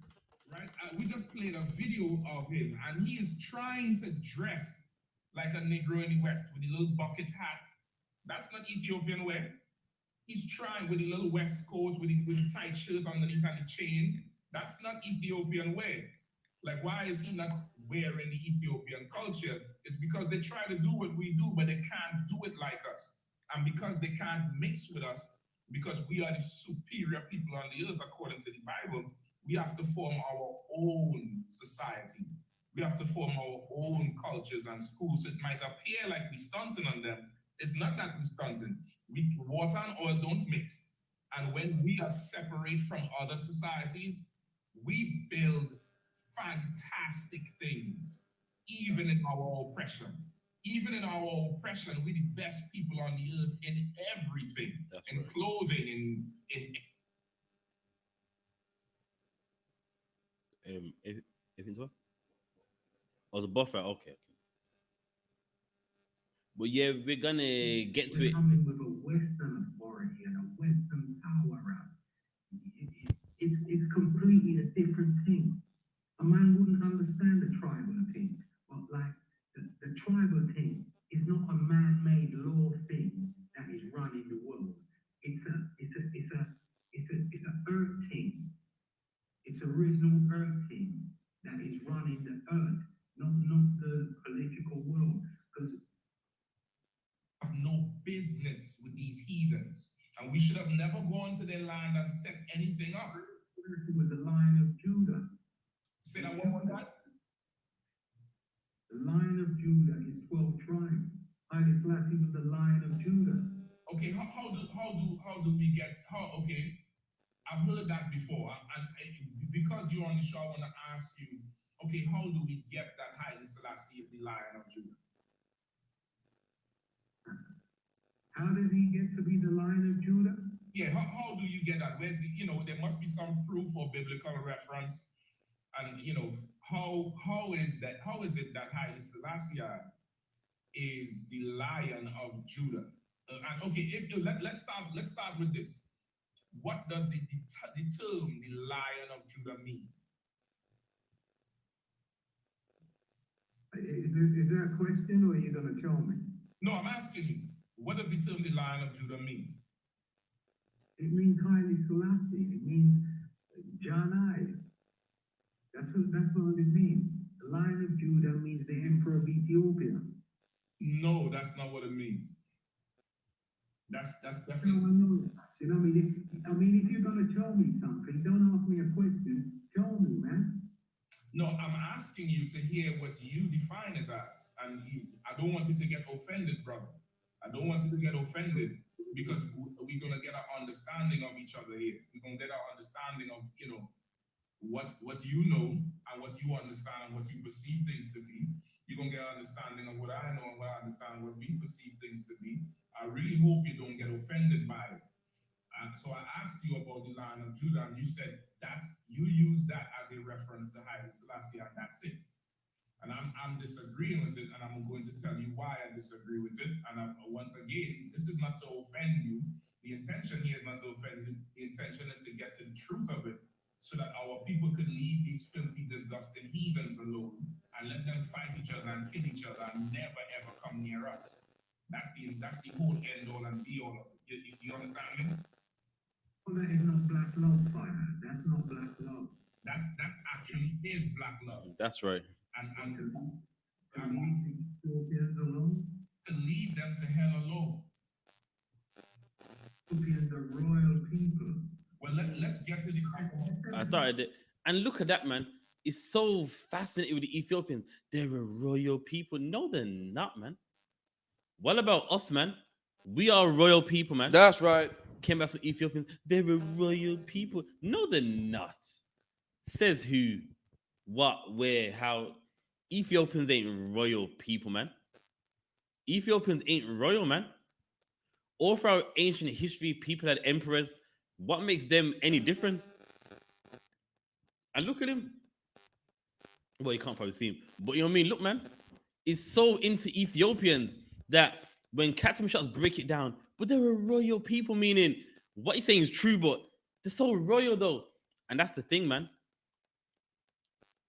[SPEAKER 3] right? We just played a video of him, and he is trying to dress like a Negro in the West with the little bucket hat. That's not Ethiopian wear. He's trying with the little waistcoat with the tight shirt underneath and the chain. That's not Ethiopian wear. Like, why is he not wearing the Ethiopian culture? It's because they try to do what we do, but they can't do it like us. And because they can't mix with us, because we are the superior people on the earth according to the Bible, we have to form our own society. We have to form our own cultures and schools. It might appear like we're stunting on them. It's not that we're stunting. Water and oil don't mix. And when we are separate from other societies, we build fantastic things, even in our oppression. Even in our oppression, we're the best people on the earth in everything,
[SPEAKER 1] That's
[SPEAKER 3] in
[SPEAKER 1] right.
[SPEAKER 3] clothing, in
[SPEAKER 1] If it's what? Oh, the buffer. Okay, okay. But yeah, we're gonna get to
[SPEAKER 4] We're
[SPEAKER 1] it.
[SPEAKER 4] coming with a Western authority and a Western power as it's completely a different thing. A man wouldn't understand the tribal thing, but like the tribal thing is not a man-made law thing that is running the world. It's a earth thing. It's original earth thing that is running the earth, not the political world. Because
[SPEAKER 3] have no business with these heathens. And we should have never gone to their land and set anything up.
[SPEAKER 4] with the Lion of Judah.
[SPEAKER 3] Say that one more time.
[SPEAKER 4] The Lion of Judah is 12 tribes. Haile Selassie was the Lion of Judah.
[SPEAKER 3] Okay, how do we get okay? I've heard that before, and because you're on the show, I want to ask you, okay, how do we get that Haile Selassie is the Lion of Judah?
[SPEAKER 4] How does he get to be the Lion of Judah?
[SPEAKER 3] Yeah, how do you get that? Where's the, there must be some proof or biblical reference, and how is it that Haile Selassie is the Lion of Judah? And okay, let's start with this. What does the term the Lion of Judah mean?
[SPEAKER 4] Is there a question, or are you going to tell me?
[SPEAKER 3] No, I'm asking you. What does the term the Lion of Judah mean?
[SPEAKER 4] It means Haile Selassie. It means Janai. That's what it means. The Lion of Judah means the Emperor of Ethiopia.
[SPEAKER 3] No, that's not what it means. That's
[SPEAKER 4] No,
[SPEAKER 3] definitely.
[SPEAKER 4] I know that. You know, I mean, if you're gonna tell me something, don't ask me a question. Tell me, man.
[SPEAKER 3] No, I'm asking you to hear what you define it as, and I don't want you to get offended, brother. I don't want you to get offended because we're gonna get an understanding of each other here. We're gonna get an understanding of what you know and what you understand and what you perceive things to be. You're gonna get an understanding of what I know and what I understand what we perceive things to be. I really hope you don't get offended by it. So I asked you about the Lion of Judah, and you said you use that as a reference to Haile Selassie, and that's it. And I'm disagreeing with it, and I'm going to tell you why I disagree with it. And once again, this is not to offend you. The intention here is not to offend you. The intention is to get to the truth of it, so that our people could leave these filthy, disgusting heathens alone and let them fight each other and kill each other and never ever come near us. That's the whole end all and be all of it. You understand me?
[SPEAKER 4] Well, that is not black love, fire. That's not black love.
[SPEAKER 3] That's actually is black love.
[SPEAKER 1] That's right.
[SPEAKER 3] And
[SPEAKER 4] To leave the Ethiopians alone.
[SPEAKER 3] to leave them to hell alone.
[SPEAKER 4] Ethiopians are royal people.
[SPEAKER 3] Well, let's get to the
[SPEAKER 1] I started it. And look at that, man. It's so fascinating with the Ethiopians. They're a royal people. No, they're not, man. What about us, man? We are royal people, man.
[SPEAKER 2] That's right.
[SPEAKER 1] Came back from Ethiopians. They're a royal people. No, they're not. Says who? What? Where? How? Ethiopians ain't royal people, man. Ethiopians ain't royal, man. All throughout ancient history, people had emperors. What makes them any different? And look at him. Well, you can't probably see him, but you know what I mean. Look, man, it's so into Ethiopians that when Captain Shots break it down, but they're a royal people, meaning what he's saying is true, but they're so royal though, and that's the thing, man.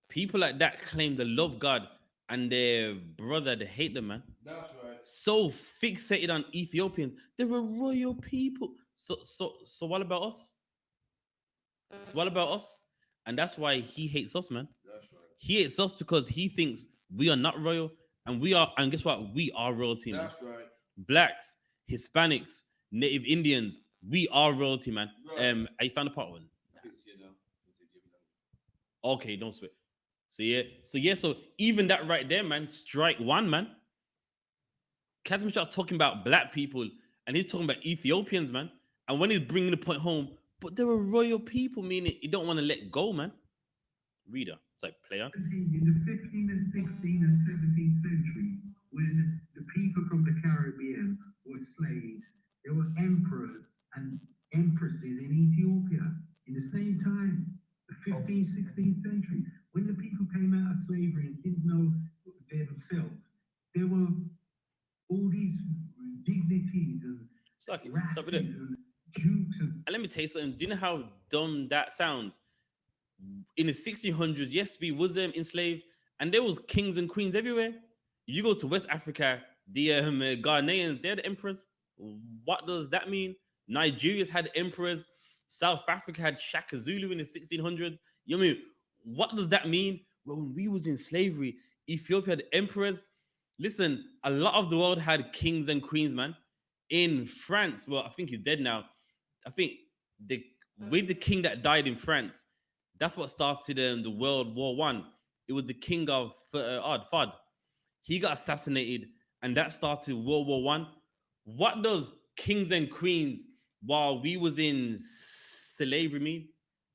[SPEAKER 1] People like that claim they love God, and their brother they hate them, man.
[SPEAKER 2] That's right.
[SPEAKER 1] So fixated on Ethiopians, they're a royal people. So what about us? So what about us? And that's why he hates us, man.
[SPEAKER 2] That's right.
[SPEAKER 1] He hates us because he thinks we are not royal, and we are. And guess what? We are royalty, man.
[SPEAKER 2] That's right.
[SPEAKER 1] Blacks, Hispanics, Native Indians, we are royalty, man.
[SPEAKER 2] Right.
[SPEAKER 1] I found a part one.
[SPEAKER 2] I can see it now.
[SPEAKER 1] Okay, don't sweat. So even that right there, man, strike one, man. Captain starts talking about black people, and he's talking about Ethiopians, man. And when he's bringing the point home, but they're a royal people, meaning you don't want to let go, man. Reader, it's like player.
[SPEAKER 4] In the 15th and 16th and 17th century, when the people from the Caribbean were slaves, there were emperors and empresses in Ethiopia. In the same time, the 15th, 16th century, when the people came out of slavery and didn't know themselves, there were all these dignities and
[SPEAKER 1] Stop it.
[SPEAKER 4] races and dukes and
[SPEAKER 1] let me tell you something. Do you know how dumb that sounds? In the 1600s, yes, we was enslaved, and there was kings and queens everywhere. You go to West Africa, the Ghanaians, they're the emperors. What does that mean? Nigeria's had emperors. South Africa had Shaka Zulu in the 1600s. You know what I mean? What does that mean? Well, when we was in slavery, Ethiopia had emperors. Listen, a lot of the world had kings and queens, man. In France, well, I think he's dead now. I think with the king that died in France, that's what started the World War One. It was the king of Fud. He got assassinated, and that started World War One. What does kings and queens while we was in slavery mean?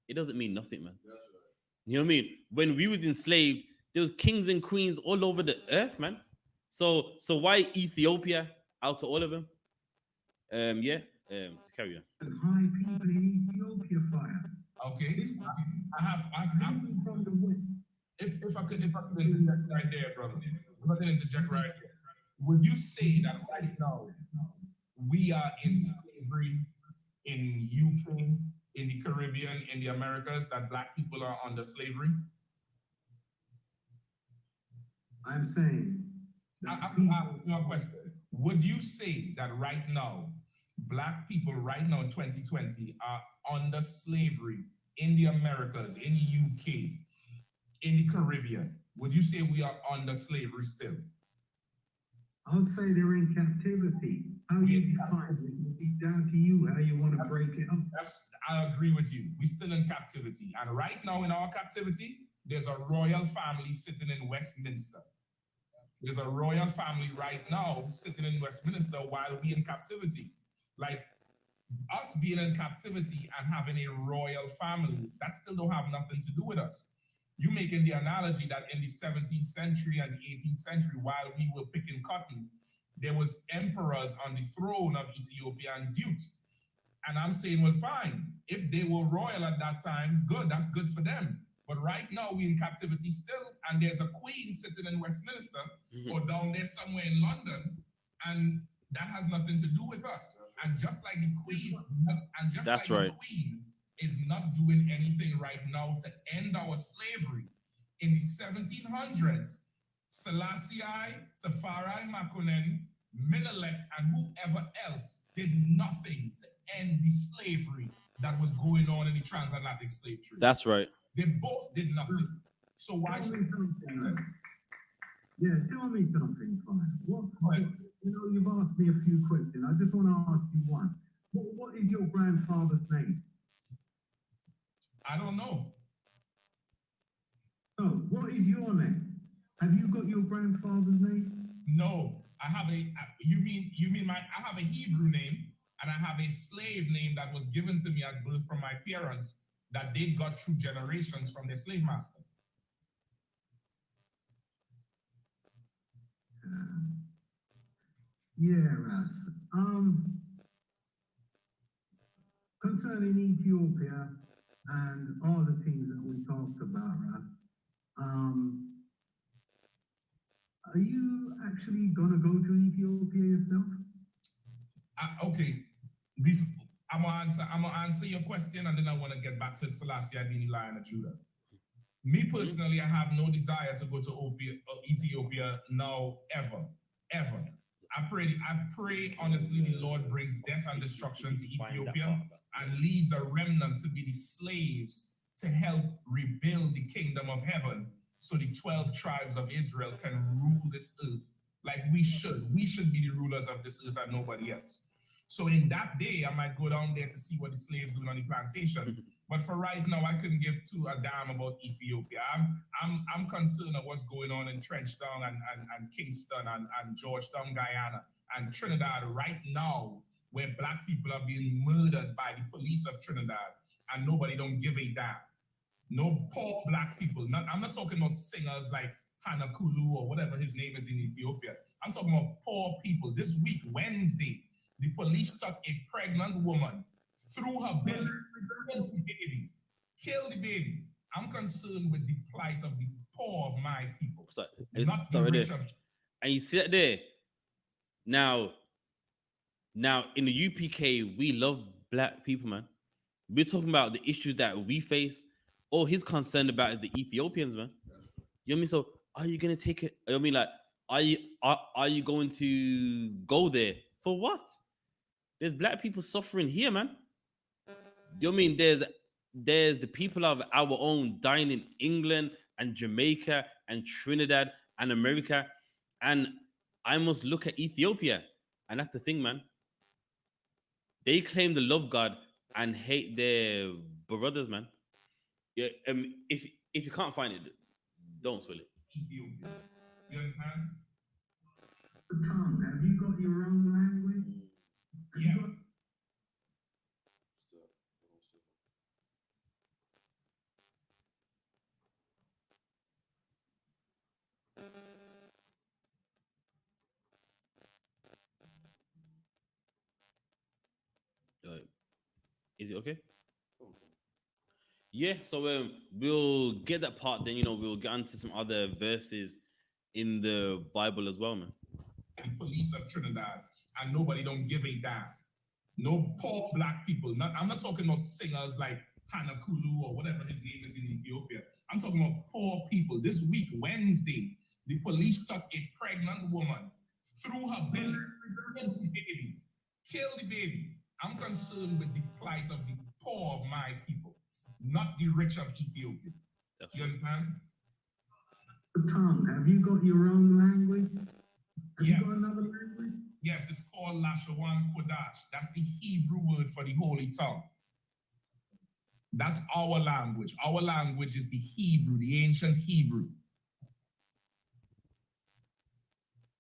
[SPEAKER 1] It doesn't mean nothing, man.
[SPEAKER 2] That's right.
[SPEAKER 1] You know what I mean? When we was enslaved, there was kings and queens all over the earth, man. So why Ethiopia out of all of them? Carry on.
[SPEAKER 4] high people in Ethiopia fire.
[SPEAKER 3] Okay.
[SPEAKER 4] This
[SPEAKER 3] I have
[SPEAKER 4] from the west.
[SPEAKER 3] if I could interject right there, brother. If I could interject right there. Would you say that right now we are in slavery in UK, in the Caribbean, in the Americas, that black people are under slavery?
[SPEAKER 4] I'm saying.
[SPEAKER 3] I have a question. Would you say that right now, black people right now in 2020 are under slavery in the Americas, in the UK, in the Caribbean? Would you say we are under slavery still?
[SPEAKER 4] I would say they're in captivity. How you define it will be down to you, how you want to break it up.
[SPEAKER 3] I agree with you. We're still in captivity. And right now in our captivity, there's a royal family sitting in Westminster. There's a royal family right now sitting in Westminster while we're in captivity. Like, us being in captivity and having a royal family, that still don't have nothing to do with us. You making the analogy that in the 17th century and the 18th century, while we were picking cotton, there was emperors on the throne of Ethiopia and dukes. And I'm saying, well, fine. If they were royal at that time, good, that's good for them. But right now we're in captivity still, and there's a queen sitting in Westminster or down there somewhere in London, and that has nothing to do with us. And just like the queen, the queen is not doing anything right now to end our slavery. In the 1700s, Selassie, Tafari Makonnen, Menelik, and whoever else did nothing to end the slavery that was going on in the transatlantic slave trade.
[SPEAKER 1] That's right.
[SPEAKER 3] They both did nothing. So why should
[SPEAKER 4] tell me something, Brian. You've asked me a few questions. I just want to ask you one. What is your grandfather's name?
[SPEAKER 3] I don't know.
[SPEAKER 4] Oh, what is your name? Have you got your grandfather's name?
[SPEAKER 3] No, I have a. You mean my? I have a Hebrew name and I have a slave name that was given to me at birth from my parents that they got through generations from their slave master.
[SPEAKER 4] Yeah, Ras. Concerning Ethiopia and all the things that we talked about, Ras, are you actually gonna go to Ethiopia yourself?
[SPEAKER 3] Okay, I'm gonna answer your question, and then I want to get back to Selassie being Lion of Judah. Me personally, I have no desire to go to Ethiopia now, ever. I pray honestly, the Lord brings death and destruction to Ethiopia and leaves a remnant to be the slaves to help rebuild the kingdom of heaven, so the 12 tribes of Israel can rule this earth like we should. We should be the rulers of this earth and nobody else. So in that day, I might go down there to see what the slaves doing on the plantation. But for right now, I couldn't give a damn about Ethiopia. I'm concerned of what's going on in Trenchtown and Kingston and Georgetown, Guyana, and Trinidad right now, where black people are being murdered by the police of Trinidad, and nobody don't give a damn. No poor black people. I'm not talking about singers like Hannah Kulu or whatever his name is in Ethiopia. I'm talking about poor people. This week, Wednesday, the police shot a pregnant woman through her belly, killed the baby. Kill the baby. I'm concerned with the plight of the poor of my people.
[SPEAKER 1] So,
[SPEAKER 3] Not the rich of.
[SPEAKER 1] and you see that there. Now in the UPK, we love black people, man. We're talking about the issues that we face. All he's concerned about is the Ethiopians, man. You know what I mean? So are you gonna take it? I mean, like, are you going to go there for what? There's black people suffering here, man. You know what I mean? There's the people of our own dying in England and Jamaica and Trinidad and America, and I must look at Ethiopia, and that's the thing, man. They claim to love God and hate their brothers, man. Yeah, if you can't find it, don't spill it.
[SPEAKER 3] Ethiopia. You understand?
[SPEAKER 4] Tom, have you got your own language?
[SPEAKER 3] Yeah.
[SPEAKER 1] Is it okay? Yeah, so we'll get that part. Then we'll get into some other verses in the Bible as well, man.
[SPEAKER 3] The police of Trinidad, and nobody don't give a damn. No poor black people. I'm not talking about singers like Hannah Kulu or whatever his name is in Ethiopia. I'm talking about poor people. This week, Wednesday, the police shot a pregnant woman through her belly, killed the baby. Kill the baby. I'm concerned with the plight of the poor of my people, not the rich of Ethiopia. You understand?
[SPEAKER 4] Tom, have you got your own language? Have
[SPEAKER 3] Yeah.
[SPEAKER 4] you got another language?
[SPEAKER 3] Yes, it's called Lashawan Kodash. That's the Hebrew word for the holy tongue. That's our language. Our language is the Hebrew, the ancient Hebrew.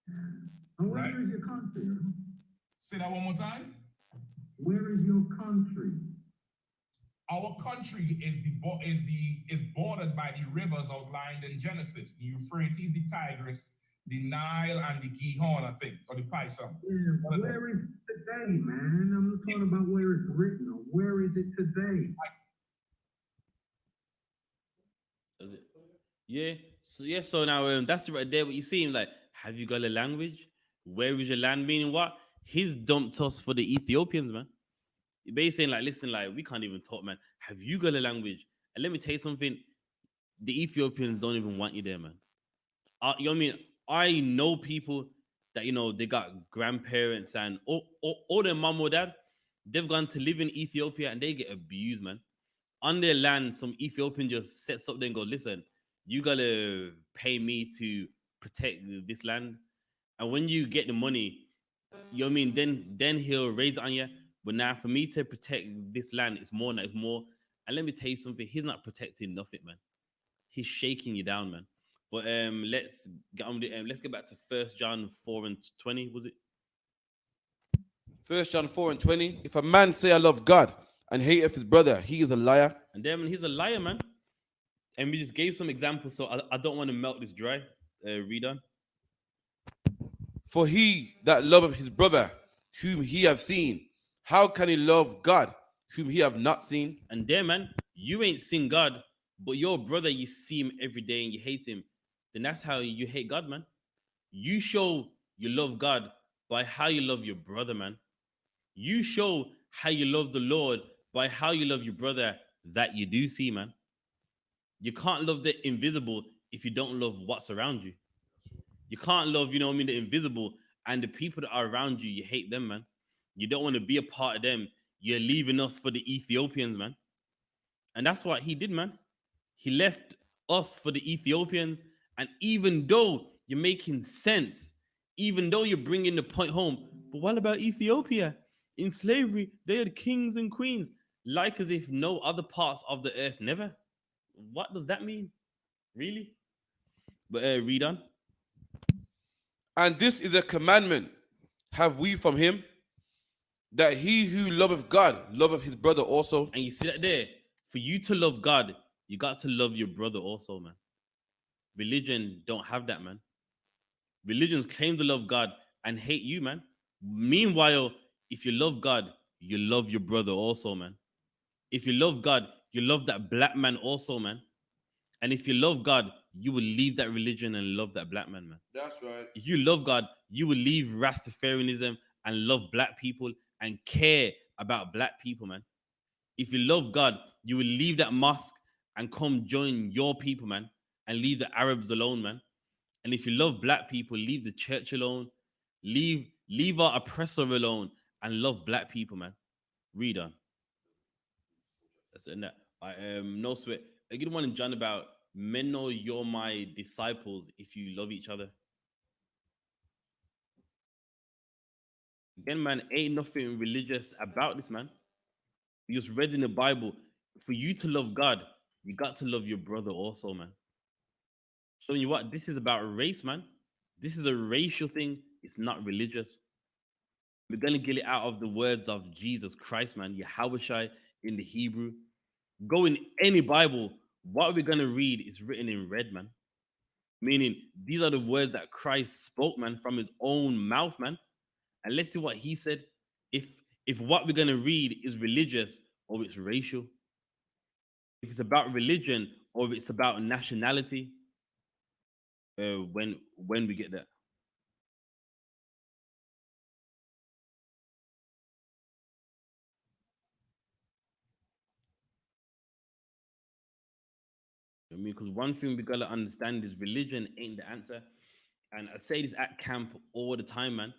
[SPEAKER 4] And where is your country?
[SPEAKER 3] Say that one more time.
[SPEAKER 4] Where is your country?
[SPEAKER 3] Our country is bordered by the rivers outlined in Genesis: the Euphrates, the Tigris, the Nile, and the Gihon, I think, or the Pison.
[SPEAKER 4] Yeah, where is it today, man? I'm not talking about where it's written. Or where is it today?
[SPEAKER 1] Does it? Yeah. So now that's right there. What you see him like. Have you got a language? Where is your land? Meaning what? He's dumped us for the Ethiopians, man. Basically saying like, listen, like we can't even talk, man. Have you got a language? And let me tell you something. The Ethiopians don't even want you there, man. You know what I mean? I know people that they got grandparents and or their mom or dad. They've gone to live in Ethiopia and they get abused, man. On their land, some Ethiopian just sets up there and go, listen, you gotta pay me to protect this land. And when you get the money, you know what I mean, then he'll raise it on you. But now for me to protect this land, it's more. And let me tell you something, he's not protecting nothing, man. He's shaking you down, man. But let's get on with it. Let's get back to First John 4:20. Was it?
[SPEAKER 2] 1 John 4:20. If a man say I love God and hateth his brother, he is a liar.
[SPEAKER 1] And then he's a liar, man. And we just gave some examples, so I don't want to melt this dry. Read on.
[SPEAKER 2] For he that loveth his brother, whom he have seen, how can he love God, whom he have not seen?
[SPEAKER 1] And there, man, you ain't seen God, but your brother, you see him every day and you hate him. Then that's how you hate God, man. You show you love God by how you love your brother, man. You show how you love the Lord by how you love your brother that you do see, man. You can't love the invisible if you don't love what's around you. You can't love, the invisible, and the people that are around you, you hate them, man. You don't want to be a part of them. You're leaving us for the Ethiopians, man. And that's what he did, man. He left us for the Ethiopians. And even though you're making sense, even though you're bringing the point home, but what about Ethiopia? In slavery, they had kings and queens, like as if no other parts of the earth never. What does that mean? Really? But read on.
[SPEAKER 2] And this is a commandment have we from him, that he who loveth God loveth his brother also.
[SPEAKER 1] And you see that there? For you to love God, you got to love your brother also, man. Religion don't have that, man. Religions claim to love God and hate you, man. Meanwhile, if you love God, you love your brother also, man. If you love God, you love that black man also, man. And if you love God, you will leave that religion and love that black man, man.
[SPEAKER 2] That's right.
[SPEAKER 1] If you love God, you will leave Rastafarianism and love black people and care about black people, man. If you love God, you will leave that mosque and come join your people, man, and leave the Arabs alone, man. And if you love black people, leave the church alone, leave our oppressor alone, and love black people, man. Read on. That's it. I no sweat. I get one in John about men know you're my disciples if you love each other. Again, man, ain't nothing religious about this, man. You just read in the Bible. For you to love God, you got to love your brother also, man. Showing you what this is about race, man. This is a racial thing. It's not religious. We're gonna get it out of the words of Jesus Christ, man. Yahushua in the Hebrew. Go in any Bible. What we're gonna read is written in red, man. Meaning these are the words that Christ spoke, man, from his own mouth, man. And let's see what he said. If what we're gonna read is religious or it's racial, if it's about religion or if it's about nationality, when we get that. I mean, because one thing we gotta understand is religion ain't the answer. And I say this at camp all the time, man.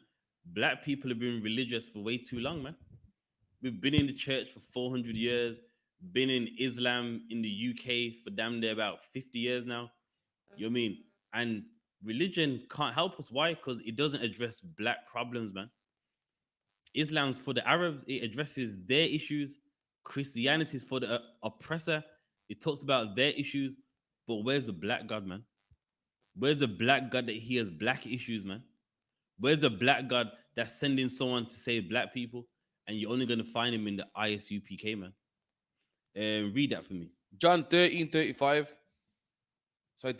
[SPEAKER 1] Black people have been religious for way too long, man. We've been in the church for 400 years, been in Islam in the UK for damn near about 50 years now. You know what I mean? And religion can't help us. Why? Because it doesn't address black problems, man. Islam's for the Arabs, it addresses their issues. Christianity is for the oppressor, it talks about their issues. But where's the black God, man? Where's the black God that he has black issues, man? Where's the black God that's sending someone to save black people? And you're only gonna find him in the ISUPK, man. Read that for me.
[SPEAKER 2] John 13:35. So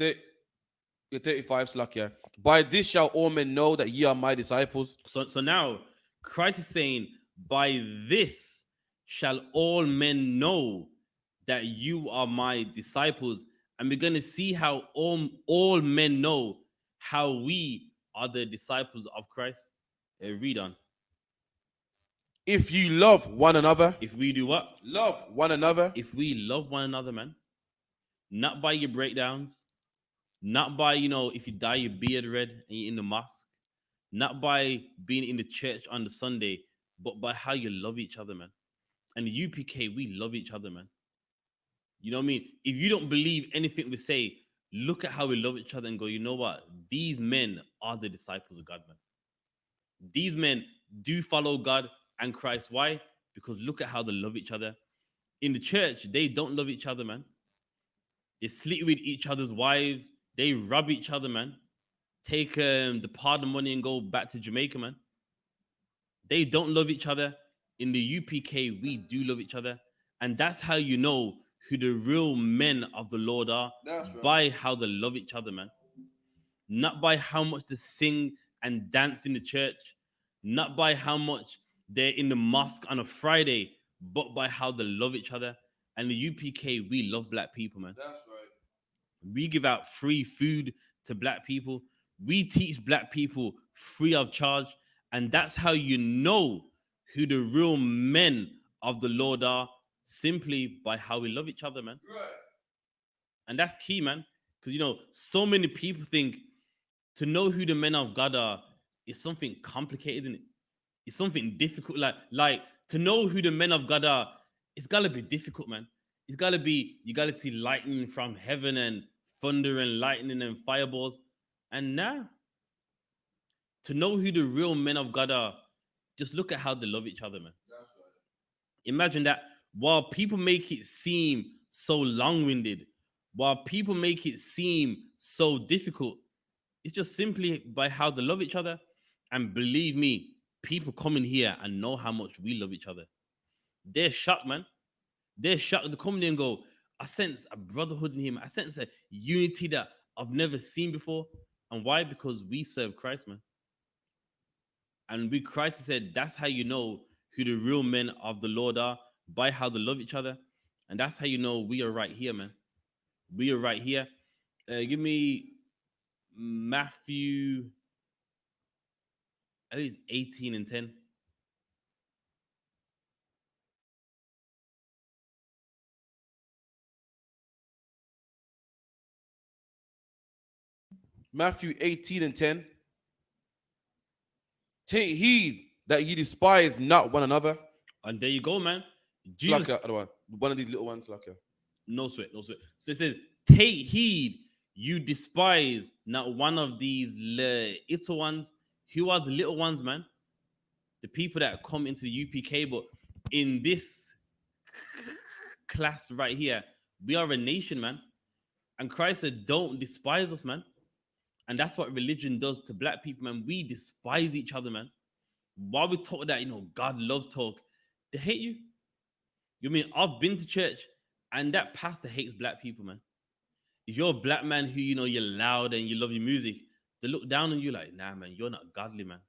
[SPEAKER 2] 35 slack, yeah. By this shall all men know that ye are my disciples.
[SPEAKER 1] So now Christ is saying, by this shall all men know that you are my disciples. And we're gonna see how all men know how we are the disciples of Christ. Read on.
[SPEAKER 2] If you love one another,
[SPEAKER 1] If we do what?
[SPEAKER 2] love one another.
[SPEAKER 1] If we love one another, man, not by your breakdowns, not by, if you dye your beard red and you're in the mosque, not by being in the church on the Sunday, but by how you love each other, man. And the UPK, we love each other, man. You know what I mean? If you don't believe anything we say, look at how we love each other and go, you know what? These men are the disciples of God, man. These men do follow God and Christ. Why? Because look at how they love each other. In the church, they don't love each other, man. They sleep with each other's wives. They rob each other, man. Take the pardon money and go back to Jamaica, man. They don't love each other. In the UPK, we do love each other. And that's how you know who the real men of the Lord are.
[SPEAKER 2] That's right.
[SPEAKER 1] By how they love each other, man. Not by how much they sing and dance in the church, not by how much they're in the mosque on a Friday, but by how they love each other. And the UPK, we love black people, man.
[SPEAKER 2] That's right.
[SPEAKER 1] We give out free food to black people. We teach black people free of charge. And that's how you know who the real men of the Lord are, simply by how we love each other, man.
[SPEAKER 2] Right.
[SPEAKER 1] And that's key, man. Because, so many people think to know who the men of God are is something complicated, isn't it? It's something difficult. Like to know who the men of God are, it's gotta be difficult, man. It's gotta be, you gotta see lightning from heaven and thunder and lightning and fireballs. And now, to know who the real men of God are, just look at how they love each other, man.
[SPEAKER 2] That's right.
[SPEAKER 1] Imagine that while people make it seem so long-winded, while people make it seem so difficult, it's just simply by how they love each other. And believe me, people come in here and know how much we love each other. They're shocked, man. They're shocked to come in and go, I sense a brotherhood in him. I sense a unity that I've never seen before. And why? Because we serve Christ, man. And we Christ said, that's how you know who the real men of the Lord are, by how they love each other. And that's how you know we are right here, man. We are right here. Give me Matthew, I think it's 18 and 10.
[SPEAKER 2] Matthew 18 and 10. Take heed that ye despise not one another.
[SPEAKER 1] And there you go, man.
[SPEAKER 2] Jesus,
[SPEAKER 1] Jesus,
[SPEAKER 2] other one of these little ones, like
[SPEAKER 1] no sweat, no sweat. So it says, take heed, you despise not one of these little ones. Who are the little ones, man? The people that come into the UPK, but in this class right here, we are a nation, man. And Christ said, don't despise us, man. And that's what religion does to black people, man. We despise each other, man. While we talk that, God loves talk, they hate you. You mean I've been to church and that pastor hates black people, man. If you're a black man who, you're loud and you love your music, they look down on you like, nah, man, you're not godly, man.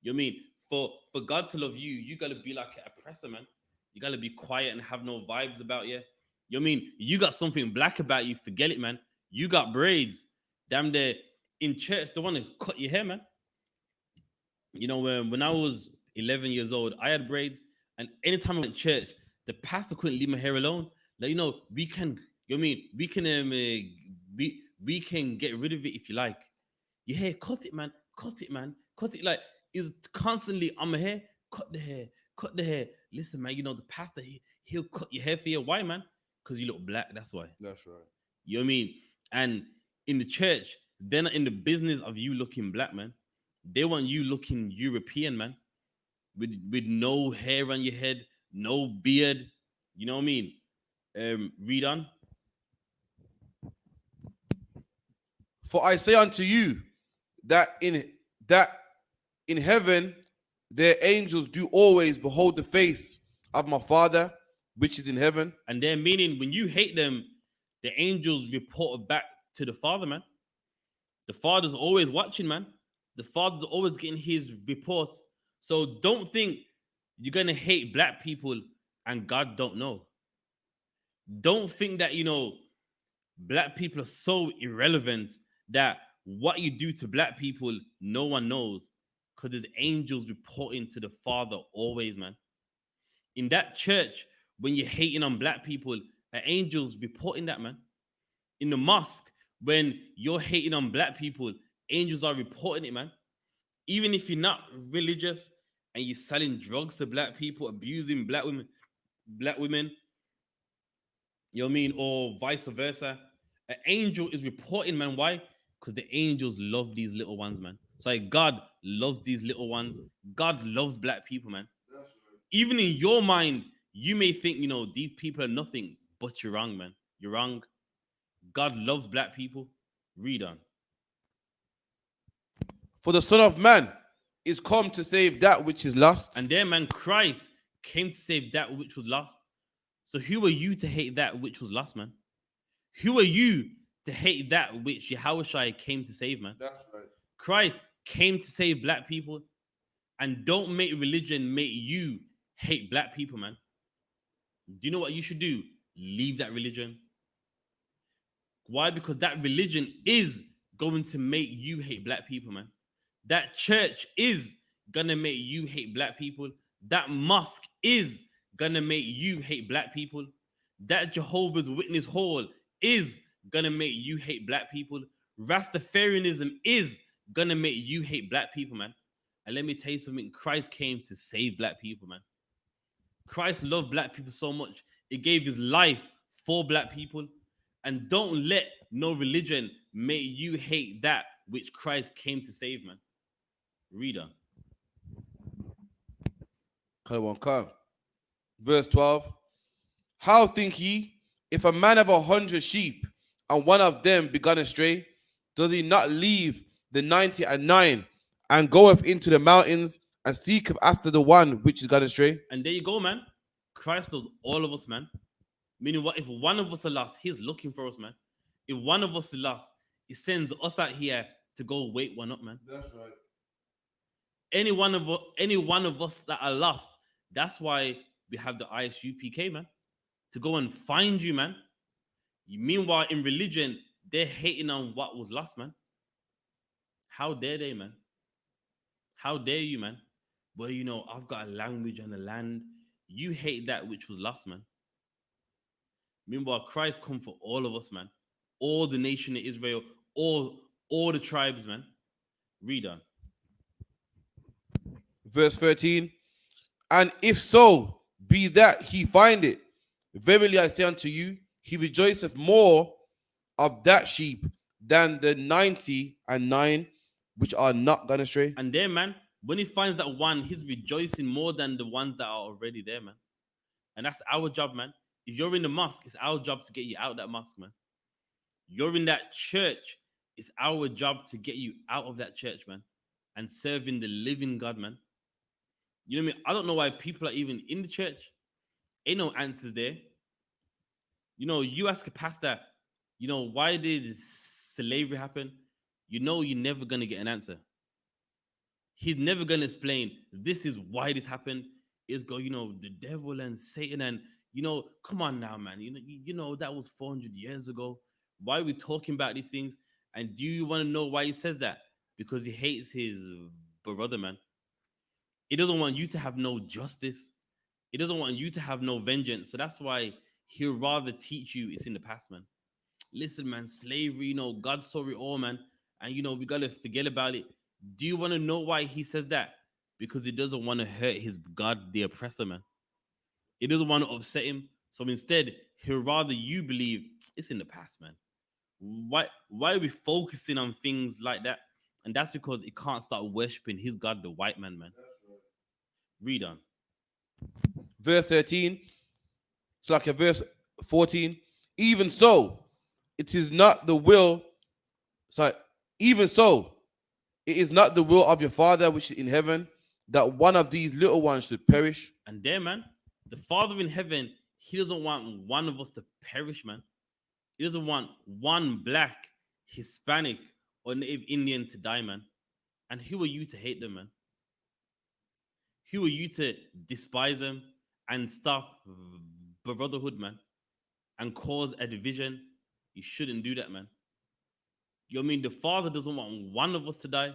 [SPEAKER 1] You know what I mean? For God to love you, you gotta be like an oppressor, man. You gotta be quiet and have no vibes about you. You know what I mean? You got something black about you, forget it, man. You got braids. Damn, they in church, they want to cut your hair, man. When I was 11 years old, I had braids, and anytime I went to church, the pastor couldn't leave my hair alone. Like, we can, you know what I mean? We can get rid of it if you like. Your hair, cut it, man. Cut it, man. Cut it. Like, it's constantly on my hair. Cut the hair. Cut the hair. Listen, man, the pastor, he'll cut your hair for you. Why, man? Because you look black. That's why.
[SPEAKER 2] that's right.
[SPEAKER 1] You know what I mean? And in the church, they're not in the business of you looking black, man. They want you looking European, man. With no hair on your head, no beard. You know what I mean? Read on.
[SPEAKER 2] For I say unto you that in heaven their angels do always behold the face of my Father which is in heaven.
[SPEAKER 1] And they're meaning when you hate them, the angels report back to the Father, man. The Father's always watching, man. The Father's always getting his report. So don't think you're gonna hate black people and God don't know. Don't think that black people are so irrelevant that what you do to black people, no one knows. Because there's angels reporting to the Father always, man. In that church, when you're hating on black people, angels reporting that, man. In the mosque, when you're hating on black people, angels are reporting it, man. Even if you're not religious and you're selling drugs to black people, abusing black women, you know what I mean, or vice versa, an angel is reporting, man. Why? Because the angels love these little ones, man. So like God loves these little ones. God loves black people, man. Even in your mind, you may think, these people are nothing, but you're wrong, man. You're wrong. God loves black people. Read on.
[SPEAKER 2] For the Son of Man is come to save that which is lost.
[SPEAKER 1] And there, man, Christ came to save that which was lost. So who are you to hate that which was lost, man? Who are you to hate that which Yahushua came to save, man?
[SPEAKER 2] That's right.
[SPEAKER 1] Christ came to save black people. And don't make religion make you hate black people, man. Do you know what you should do? Leave that religion. Why? Because that religion is going to make you hate black people, man. That church is gonna make you hate black people. That mosque is gonna make you hate black people. That Jehovah's Witness hall is gonna make you hate black people. Rastafarianism is gonna make you hate black people, man. And let me tell you something, Christ came to save black people, man. Christ loved black people so much, it gave his life for black people. And don't let no religion make you hate that which Christ came to save, man. Read on.
[SPEAKER 2] Come. Verse 12. How think ye, if a man have 100 sheep, and one of them be gone astray, does he not leave the 99 and goeth into the mountains and seeketh after the one which is gone astray?
[SPEAKER 1] And there you go, man. Christ loves all of us, man. Meaning what? If one of us are lost, he's looking for us, man. If one of us is lost, he sends us out here to go wake one up, man.
[SPEAKER 2] That's right.
[SPEAKER 1] Any one of us that are lost, that's why we have the ISUPK, man, to go and find you, man. Meanwhile, in religion, they're hating on what was lost, man. How dare they, man? How dare you, man? Well, you know, I've got a language and a land. You hate that which was lost, man. Meanwhile, Christ come for all of us, man. All the nation of Israel, all the tribes, man. Read on.
[SPEAKER 2] Verse 13. And if so be that he find it, verily I say unto you, he rejoiceth more of that sheep than the 99 which are not gone astray.
[SPEAKER 1] And there, man, when he finds that one, he's rejoicing more than the ones that are already there, man. And that's our job, man. If you're in the mosque, it's our job to get you out of that mosque, man. You're in that church, it's our job to get you out of that church, man, and serving the living God, man. You know what I mean? I don't know why people are even in the church. Ain't no answers there. You know, you ask a pastor, you know, why did slavery happen? You know, you're never going to get an answer. He's never going to explain, this is why this happened. It's go, you know, the devil and Satan and, you know, come on now, man. You know, that was 400 years ago. Why are we talking about these things? And do you want to know why he says that? Because he hates his brother, man. He doesn't want you to have no justice. He doesn't want you to have no vengeance. So that's why he'll rather teach you it's in the past, man. Listen, man, slavery, you know, God saw it all, man. And, you know, we got to forget about it. Do you want to know why he says that? Because he doesn't want to hurt his God, the oppressor, man. He doesn't want to upset him. So instead, he'll rather you believe it's in the past, man. Why are we focusing on things like that? And that's because he can't start worshiping his God, the white man, man. Read on.
[SPEAKER 2] Verse 13. It's like a verse 14. Even so, it is not the will. Sorry. Even so, it is not the will of your Father which is in heaven that one of these little ones should perish.
[SPEAKER 1] And there, man, the Father in heaven, he doesn't want one of us to perish, man. He doesn't want one black, Hispanic, or Native Indian to die, man. And who are you to hate them, man? Who are you to despise them and stop brotherhood, man? And cause a division? You shouldn't do that, man. You know what I mean? The Father doesn't want one of us to die.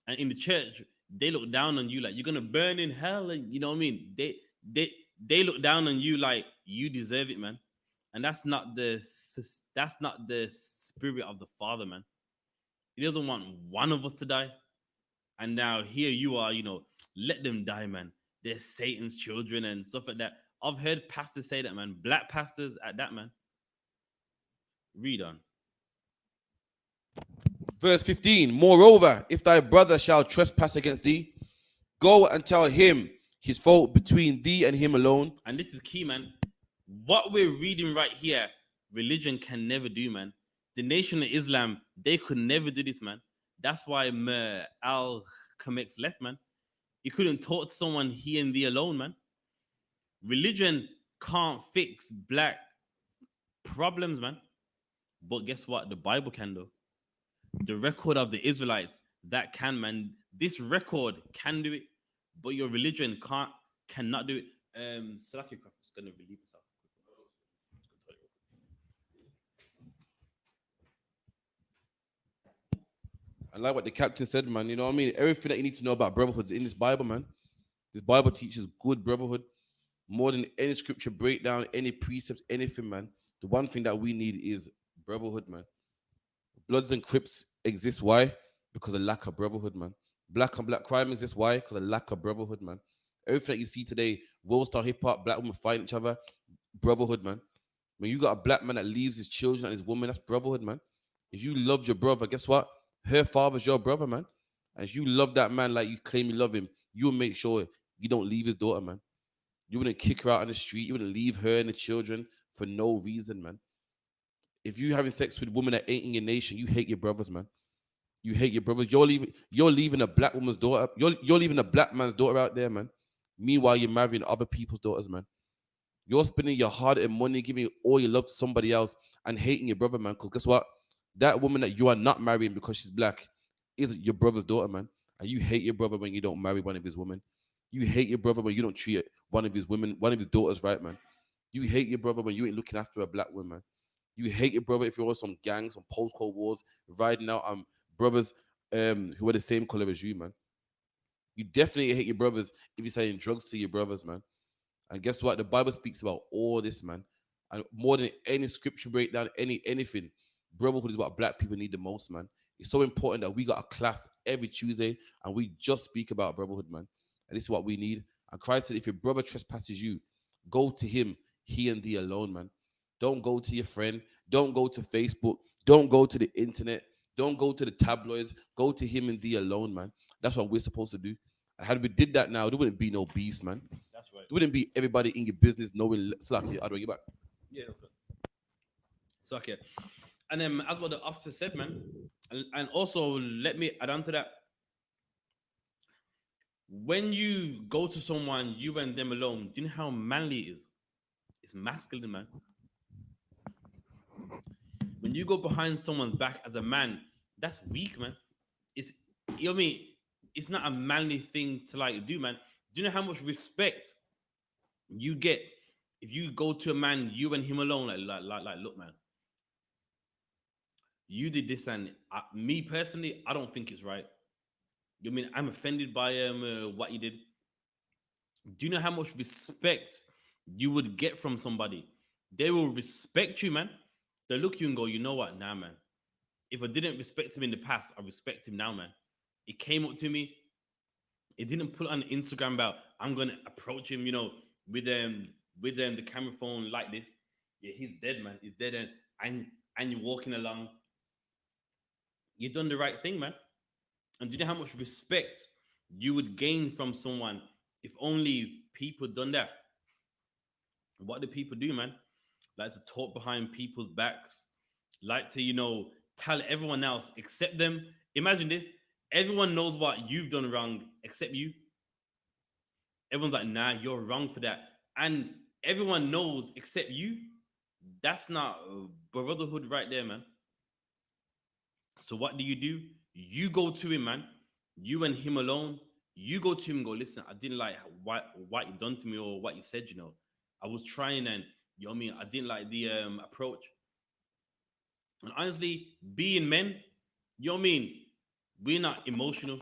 [SPEAKER 1] And in the church, they look down on you like you're gonna burn in hell, and you know what I mean? They look down on you like you deserve it, man. And that's not the spirit of the Father, man. He doesn't want one of us to die. And now here you are, you know, let them die, man. They're Satan's children and stuff like that. I've heard pastors say that, man. Black pastors at that, man. Read on.
[SPEAKER 2] Verse 15. Moreover, if thy brother shall trespass against thee, go and tell him his fault between thee and him alone.
[SPEAKER 1] And this is key, man. What we're reading right here, religion can never do, man. The Nation of Islam, they could never do this, man. That's why Al Kamex left, man. He couldn't talk to someone he and thee alone, man. Religion can't fix black problems, man. But guess what? The Bible can, though. The record of the Israelites, that can, man. This record can do it, but your religion cannot do it. Salaki is gonna relieve himself.
[SPEAKER 2] I like what the captain said, man. You know what I mean? Everything that you need to know about brotherhood is in this Bible, man. This Bible teaches good brotherhood more than any scripture breakdown, any precepts, anything, man. The one thing that we need is brotherhood, man. Bloods and Crips exist. Why? Because of lack of brotherhood, man. Black and black crime exists. Why? Because of lack of brotherhood, man. Everything that you see today, world star hip hop, black women fighting each other, brotherhood, man. When you got a black man that leaves his children and his woman, that's brotherhood, man. If you love your brother, guess what? Her father's your brother, man. As you love that man like you claim you love him, you'll make sure you don't leave his daughter, man. You wouldn't kick her out on the street. You wouldn't leave her and the children for no reason, man. If you having sex with women that ain't in your nation, you hate your brothers, man. You hate your brothers. You're leaving a black woman's daughter. You're leaving a black man's daughter out there, man. Meanwhile, you're marrying other people's daughters, man. You're spending your hard-earned money, giving all your love to somebody else, and hating your brother, man. Because guess what? That woman that you are not marrying because she's black is your brother's daughter, man. And you hate your brother when you don't marry one of his women. You hate your brother when you don't treat one of his women, one of his daughters right, man. You hate your brother when you ain't looking after a black woman. You hate your brother if you're on some gangs, some post-Cold Wars, riding out brothers who are the same color as you, man. You definitely hate your brothers if you're selling drugs to your brothers, man. And guess what? The Bible speaks about all this, man. And more than any scripture breakdown, anything, brotherhood is what black people need the most, man. It's so important that we got a class every Tuesday and we just speak about brotherhood, man. And this is what we need. And Christ said, if your brother trespasses you, go to him, he and thee alone, man. Don't go to your friend. Don't go to Facebook. Don't go to the internet. Don't go to the tabloids. Go to him and thee alone, man. That's what we're supposed to do. And had we did that now, there wouldn't be no beast, man.
[SPEAKER 1] That's right.
[SPEAKER 2] There wouldn't be everybody in your business knowing Slack. I'd bring you back.
[SPEAKER 1] Yeah. Okay. So okay. And as what the officer said, man, and also let me add on to that. When you go to someone, you and them alone, do you know how manly it is? It's masculine, man. When you go behind someone's back as a man, that's weak, man. It's you know what I mean? It's not a manly thing to like do, man. Do you know how much respect you get if you go to a man, you and him alone, like look, man, you did this, and me personally, I don't think it's right. You know what I mean? I'm offended by what you did. Do you know how much respect you would get from somebody? They will respect you, man. They look at you and go, you know what, nah, man. If I didn't respect him in the past, I respect him now, man. It came up to me. It didn't put on Instagram about I'm gonna approach him, with the camera phone like this. Yeah, he's dead, man. He's dead, and you're walking along. You done the right thing, man. And do you know how much respect you would gain from someone if only people done that? What do people do, man? Like to talk behind people's backs, like to, tell everyone else except them. Imagine this. Everyone knows what you've done wrong except you. Everyone's like, nah, you're wrong for that. And everyone knows except you. That's not brotherhood right there, man. So what do? You go to him, man. You and him alone. You go to him and go, listen, I didn't like what you done to me or what you said. I was trying and, you know what I mean? I didn't like the approach. And honestly, being men, you know what I mean? We're not emotional.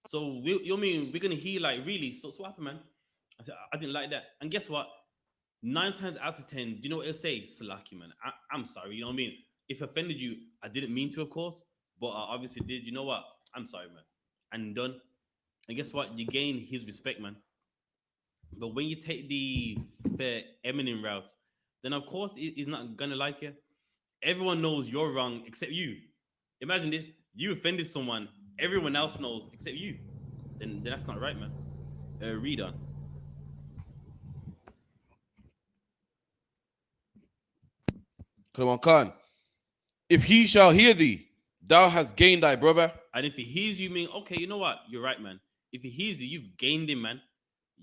[SPEAKER 1] So, you know what I mean? We're going to hear like, really? So what happened, man? I said, I didn't like that. And guess what? 9 times out of 10, do you know what it'll say? Salaki, man. I'm sorry. You know what I mean? If I offended you, I didn't mean to, of course, but I obviously did. You know what? I'm sorry, man. And done. And guess what? You gain his respect, man. But when you take the fair Eminem route, then of course he's not gonna like you. Everyone knows you're wrong except you. Imagine this: you offended someone, everyone else knows except you. Then that's not right, man. Read on.
[SPEAKER 2] Come on, Khan. If he shall hear thee, thou hast gained thy brother.
[SPEAKER 1] And if he hears you, mean, okay, you know what? You're right, man. If he hears you, you've gained him, man.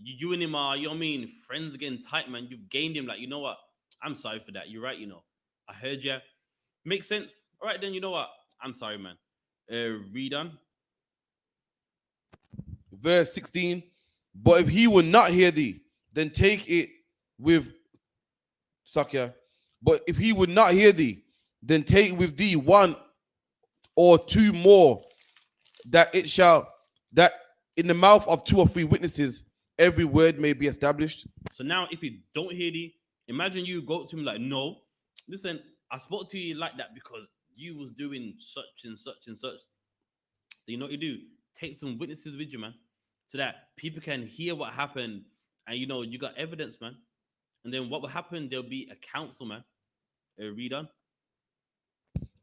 [SPEAKER 1] You and him are, you know what I mean, friends again, tight, man. You've gained him. Like, you know what? I'm sorry for that. You're right, you know. I heard you. Makes sense. All right, then, you know what? I'm sorry, man. Read on.
[SPEAKER 2] Verse 16. But if he will not hear thee, then take it with Sakya. But if he would not hear thee, then take with thee one or two more, that it shall that in the mouth of two or three witnesses every word may be established.
[SPEAKER 1] So now, if you don't hear thee, imagine you go to him like, no, listen, I spoke to you like that because you was doing such and such and such. Then you know what you do? Take some witnesses with you, man, so that people can hear what happened, and you know you got evidence, man. And then what will happen? There'll be a council, man. Read on.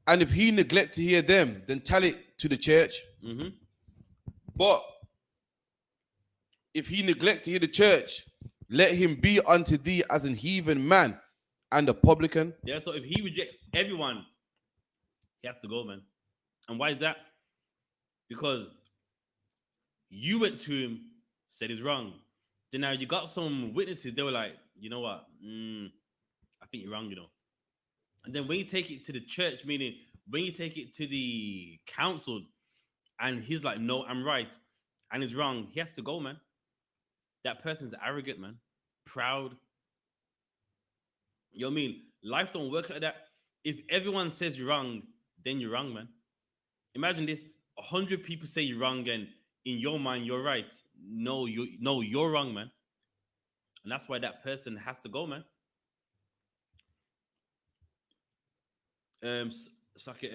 [SPEAKER 2] And if he neglect to hear them, then tell it to the church.
[SPEAKER 1] Mm-hmm.
[SPEAKER 2] But if he neglect to hear the church, let him be unto thee as an heathen man and a publican.
[SPEAKER 1] Yeah. So if he rejects everyone, he has to go, man. And why is that? Because you went to him, said he's wrong. Then now you got some witnesses. They were like, you know what? I think you're wrong, you know. And then when you take it to the church, meaning when you take it to the council, and he's like, no, I'm right, and he's wrong, he has to go, man. That person's arrogant, man, proud. You know what I mean? Life don't work like that. If everyone says you're wrong, then you're wrong, man. Imagine this: 100 people say you're wrong, and in your mind you're right. No, you're wrong, man. And that's why that person has to go, man. Suck it,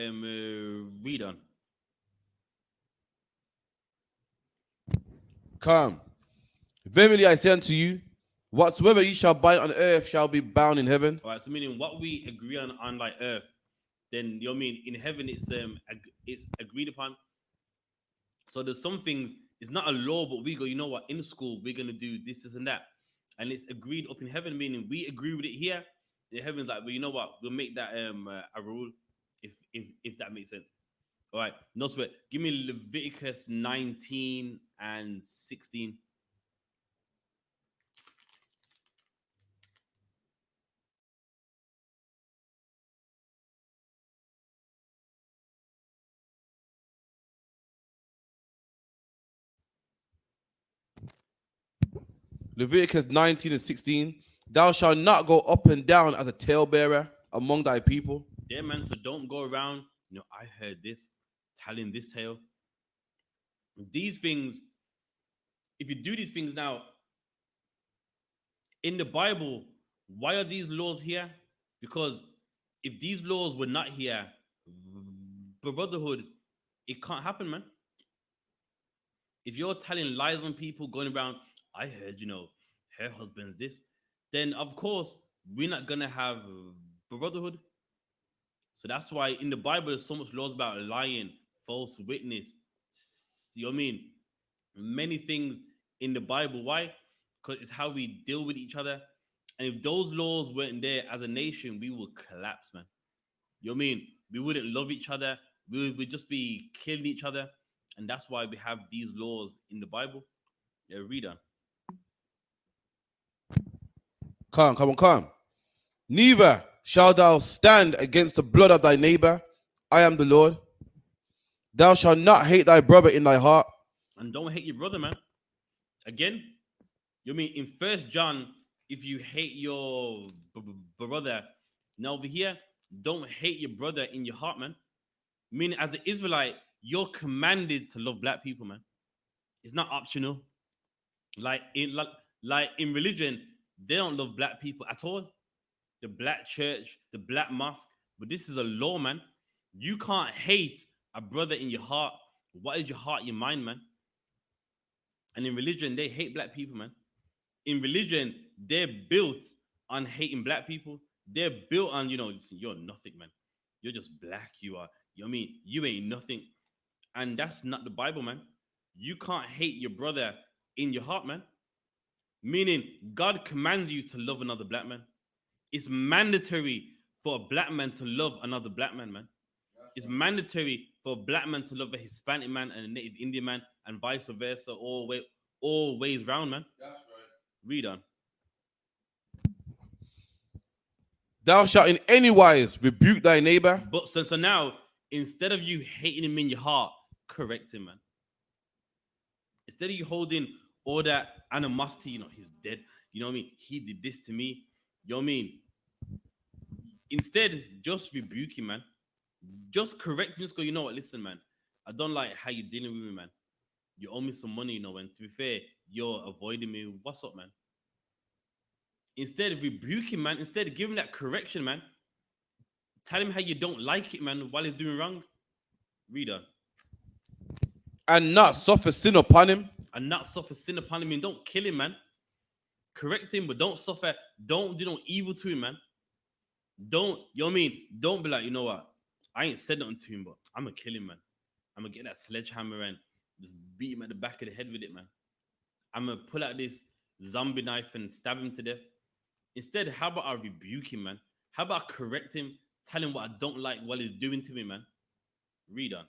[SPEAKER 1] read on.
[SPEAKER 2] Come. Verily I say unto you, whatsoever ye shall bind on earth shall be bound in heaven.
[SPEAKER 1] All right, so meaning what we agree on like earth, then you know what I mean, in heaven it's agreed upon. So there's some things, it's not a law, but we go, you know what, in school we're gonna do this and that, and it's agreed up in heaven, meaning we agree with it here. The heaven's like, well, you know what, we'll make that a rule, if that makes sense. All right, no sweat. Give me Leviticus 19 and 16.
[SPEAKER 2] Leviticus 19 and 16. Thou shalt not go up and down as a talebearer among thy people.
[SPEAKER 1] Yeah, man. So don't go around, you know, I heard this, telling this tale. These things, if you do these things now, in the Bible, why are these laws here? Because if these laws were not here, brotherhood, it can't happen, man. If you're telling lies on people, going around, I heard, you know, her husband's this, then of course we're not gonna have brotherhood. So that's why in the Bible there's so much laws about lying, false witness. You know what I mean? Many things in the Bible. Why? Because it's how we deal with each other. And if those laws weren't there as a nation, we would collapse, man. You know what I mean? We wouldn't love each other. We'd just be killing each other. And that's why we have these laws in the Bible. Yeah, read on.
[SPEAKER 2] Come. Neither shalt thou stand against the blood of thy neighbor. I am the Lord. Thou shalt not hate thy brother in thy heart.
[SPEAKER 1] And don't hate your brother, man. Again, you mean in First John, if you hate your brother, now over here, don't hate your brother in your heart, man. Meaning, as an Israelite, you're commanded to love black people, man. It's not optional. Like in religion, they don't love black people at all. The black church, the black mosque, but this is a law, man. You can't hate a brother in your heart. What is your heart, your mind, man? And in religion, they hate black people, man. In religion, they're built on hating black people. They're built on, you know, listen, you're nothing, man. You're just black. You are, you know what I mean? You ain't nothing. And that's not the Bible, man. You can't hate your brother in your heart, man. Meaning, God commands you to love another black man. It's mandatory for a black man to love another black man, man. It's mandatory for a black man to love a Hispanic man and a native Indian man, and vice versa, all ways round, man.
[SPEAKER 2] That's right.
[SPEAKER 1] Read on.
[SPEAKER 2] Thou shalt in any wise rebuke thy neighbor.
[SPEAKER 1] But so now, instead of you hating him in your heart, correct him, man. Instead of you holding all that animosity, he's dead. You know what I mean? He did this to me. You know what I mean? Instead, just rebuke him, man. Just correct him. Just go, you know what? Listen, man. I don't like how you're dealing with me, man. You owe me some money, and to be fair, you're avoiding me. What's up, man? Instead of rebuke him, man. Instead of giving that correction, man. Tell him how you don't like it, man, while he's doing wrong. Read on.
[SPEAKER 2] And not suffer sin upon him.
[SPEAKER 1] And not suffer sin upon him. And don't kill him, man. Correct him, but don't suffer. Don't do no evil to him, man. Don't, you know what I mean? Don't be like, you know what? I ain't said nothing to him, but I'm going to kill him, man. I'm going to get that sledgehammer and just beat him at the back of the head with it, man. I'm going to pull out this zombie knife and stab him to death. Instead, how about I rebuke him, man? How about I correct him? Tell him what I don't like while he's doing to me, man. Read on.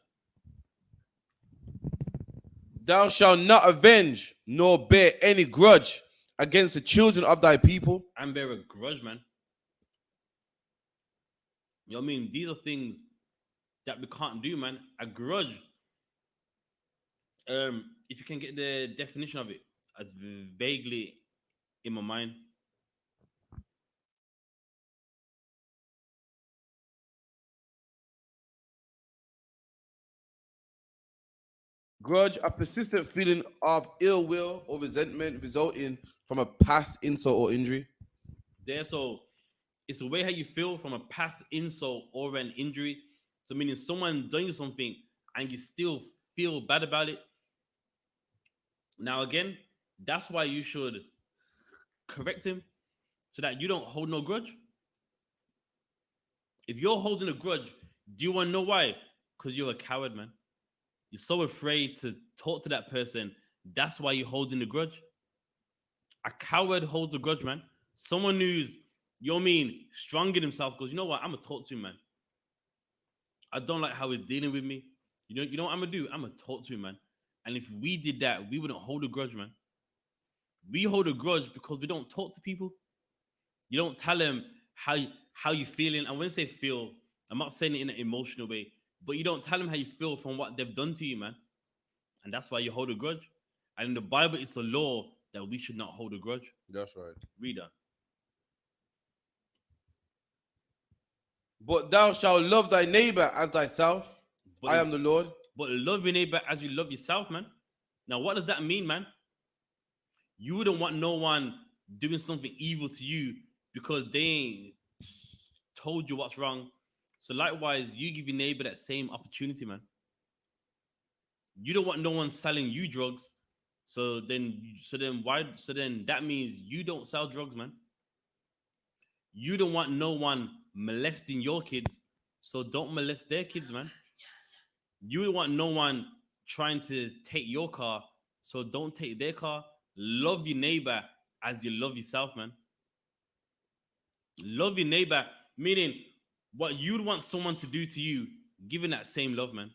[SPEAKER 2] Thou shalt not avenge nor bear any grudge against the children of thy people.
[SPEAKER 1] And bear a grudge, man. You know what I mean? These are things that we can't do, man. A grudge. If you can get the definition of it, it's vaguely in my mind.
[SPEAKER 2] Grudge, a persistent feeling of ill will or resentment resulting from a past insult or injury.
[SPEAKER 1] So it's the way how you feel from a past insult or an injury. So meaning someone doing something and you still feel bad about it. Now again, that's why you should correct him so that you don't hold no grudge. If you're holding a grudge, do you want to know why? Because you're a coward, man. You're so afraid to talk to that person. That's why you're holding the grudge. A coward holds a grudge, man. Someone who's, you know what I mean, strong in himself goes, you know what? I'm going to talk to him, man. I don't like how he's dealing with me. You know what I'm going to do? I'm going to talk to him, man. And if we did that, we wouldn't hold a grudge, man. We hold a grudge because we don't talk to people. You don't tell them how you feeling. And when I say feel, I'm not saying it in an emotional way, but you don't tell them how you feel from what they've done to you, man. And that's why you hold a grudge. And in the Bible, it's a law that we should not hold a grudge.
[SPEAKER 2] That's right.
[SPEAKER 1] Read that.
[SPEAKER 2] But thou shalt love thy neighbor as thyself. I am the Lord.
[SPEAKER 1] But love your neighbor as you love yourself, man. Now, what does that mean, man? You wouldn't want no one doing something evil to you because they ain't told you what's wrong. So likewise, you give your neighbor that same opportunity, man. You don't want no one selling you drugs. So then that means you don't sell drugs, man. You don't want no one molesting your kids. So don't molest their kids, man. You don't want no one trying to take your car. So don't take their car. Love your neighbor as you love yourself, man. Love your neighbor, meaning what you'd want someone to do to you, giving that same love, man.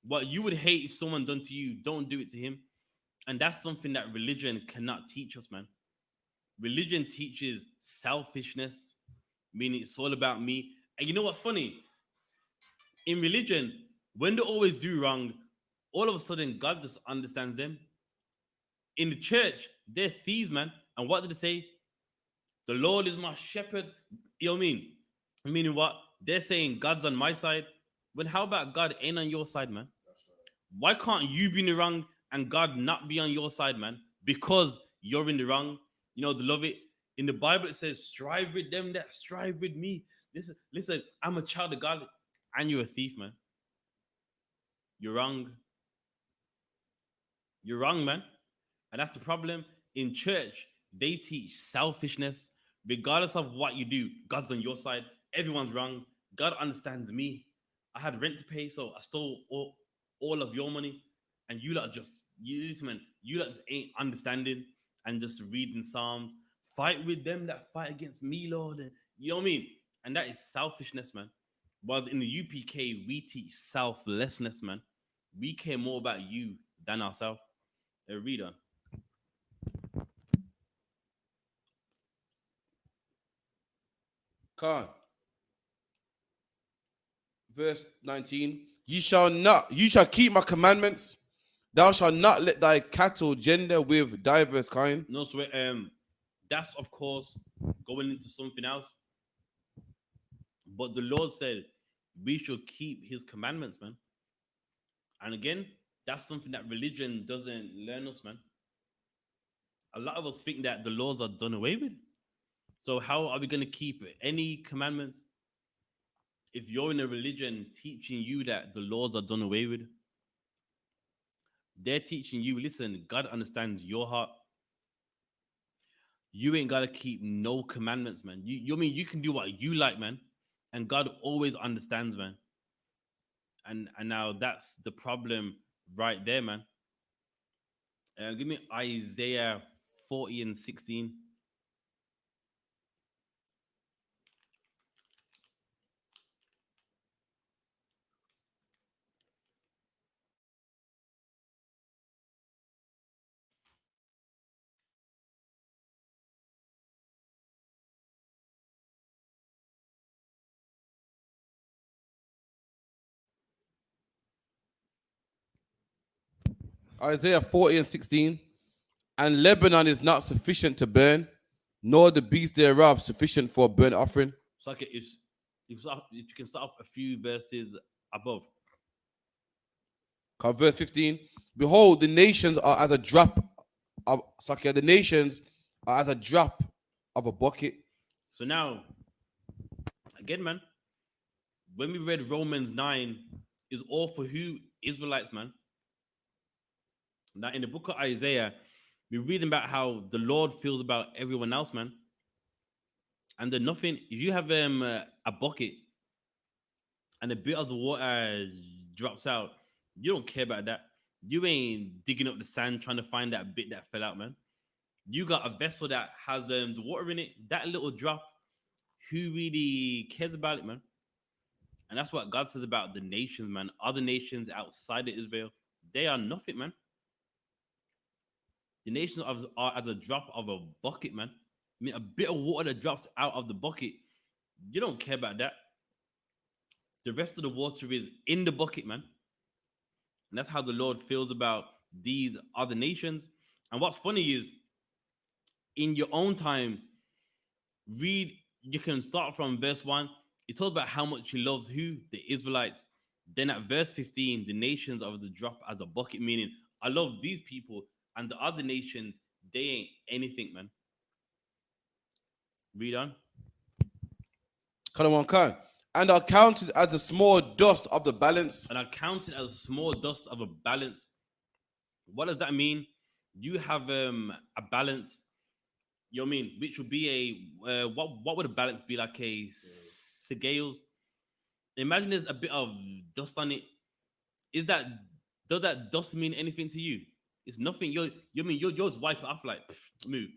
[SPEAKER 1] What you would hate if someone done to you, don't do it to him. And that's something that religion cannot teach us, man. Religion teaches selfishness, meaning it's all about me. And you know what's funny? In religion, when they always do wrong, all of a sudden God just understands them. In the church, they're thieves, man. And what did they say? The Lord is my shepherd. You know what I mean? Meaning what? They're saying God's on my side. But how about God ain't on your side, man? Why can't you be in the wrong and God not be on your side, man? Because you're in the wrong. You know, they love it. In the Bible, it says, strive with them that strive with me. Listen, I'm a child of God and you're a thief, man. You're wrong. You're wrong, man. And that's the problem. In church, they teach selfishness. Regardless of what you do, God's on your side. Everyone's wrong. God understands me. I had rent to pay, so I stole all of your money. And you lot just ain't understanding and just reading Psalms. Fight with them that fight against me, Lord. You know what I mean? And that is selfishness, man. While in the UPK, we teach selflessness, man. We care more about you than ourselves. Read on.
[SPEAKER 2] Khan. Verse 19. You shall keep my commandments. Thou shalt not let thy cattle gender with diverse kind.
[SPEAKER 1] No, so that's of course going into something else. But the Lord said we should keep his commandments, man. And again, that's something that religion doesn't learn us, man. A lot of us think that the laws are done away with. So how are we going to keep any commandments if you're in a religion teaching you that the laws are done away with? They're teaching you, listen, God understands your heart. You ain't gotta keep no commandments, man. You mean you can do what you like, man, and God always understands, man. And now that's the problem right there, man. Give me Isaiah 40 and 16.
[SPEAKER 2] Isaiah 40 and 16. And Lebanon is not sufficient to burn, nor the beast thereof sufficient for a burnt offering.
[SPEAKER 1] So okay, if you can start up a few verses above.
[SPEAKER 2] Verse 15. Behold, the nations are as a drop of the nations are as a drop of a bucket.
[SPEAKER 1] So now, again, man, when we read Romans 9, is all for who? Israelites, man. Now, in the book of Isaiah, we're reading about how the Lord feels about everyone else, man. And then nothing, if you have a bucket and a bit of the water drops out, you don't care about that. You ain't digging up the sand trying to find that bit that fell out, man. You got a vessel that has the water in it, that little drop. Who really cares about it, man? And that's what God says about the nations, man. Other nations outside of Israel, they are nothing, man. The nations are at the drop of a bucket, man. I mean, a bit of water that drops out of the bucket, you don't care about that. The rest of the water is in the bucket, man. And that's how the Lord feels about these other nations. And what's funny is, in your own time, read, you can start from verse 1. It talks about how much he loves who? The Israelites. Then at verse 15, the nations of the drop as a bucket, meaning I love these people, and the other nations, they ain't anything, man. Read on.
[SPEAKER 2] And are counted as the small dust of the balance.
[SPEAKER 1] And are counted as small dust of a balance. What does that mean? You have a balance, you know what I mean, which would be a what would a balance be, like a scales? Imagine there's a bit of dust on it. Does that dust mean anything to you? It's nothing. You'll just wipe it off, like move,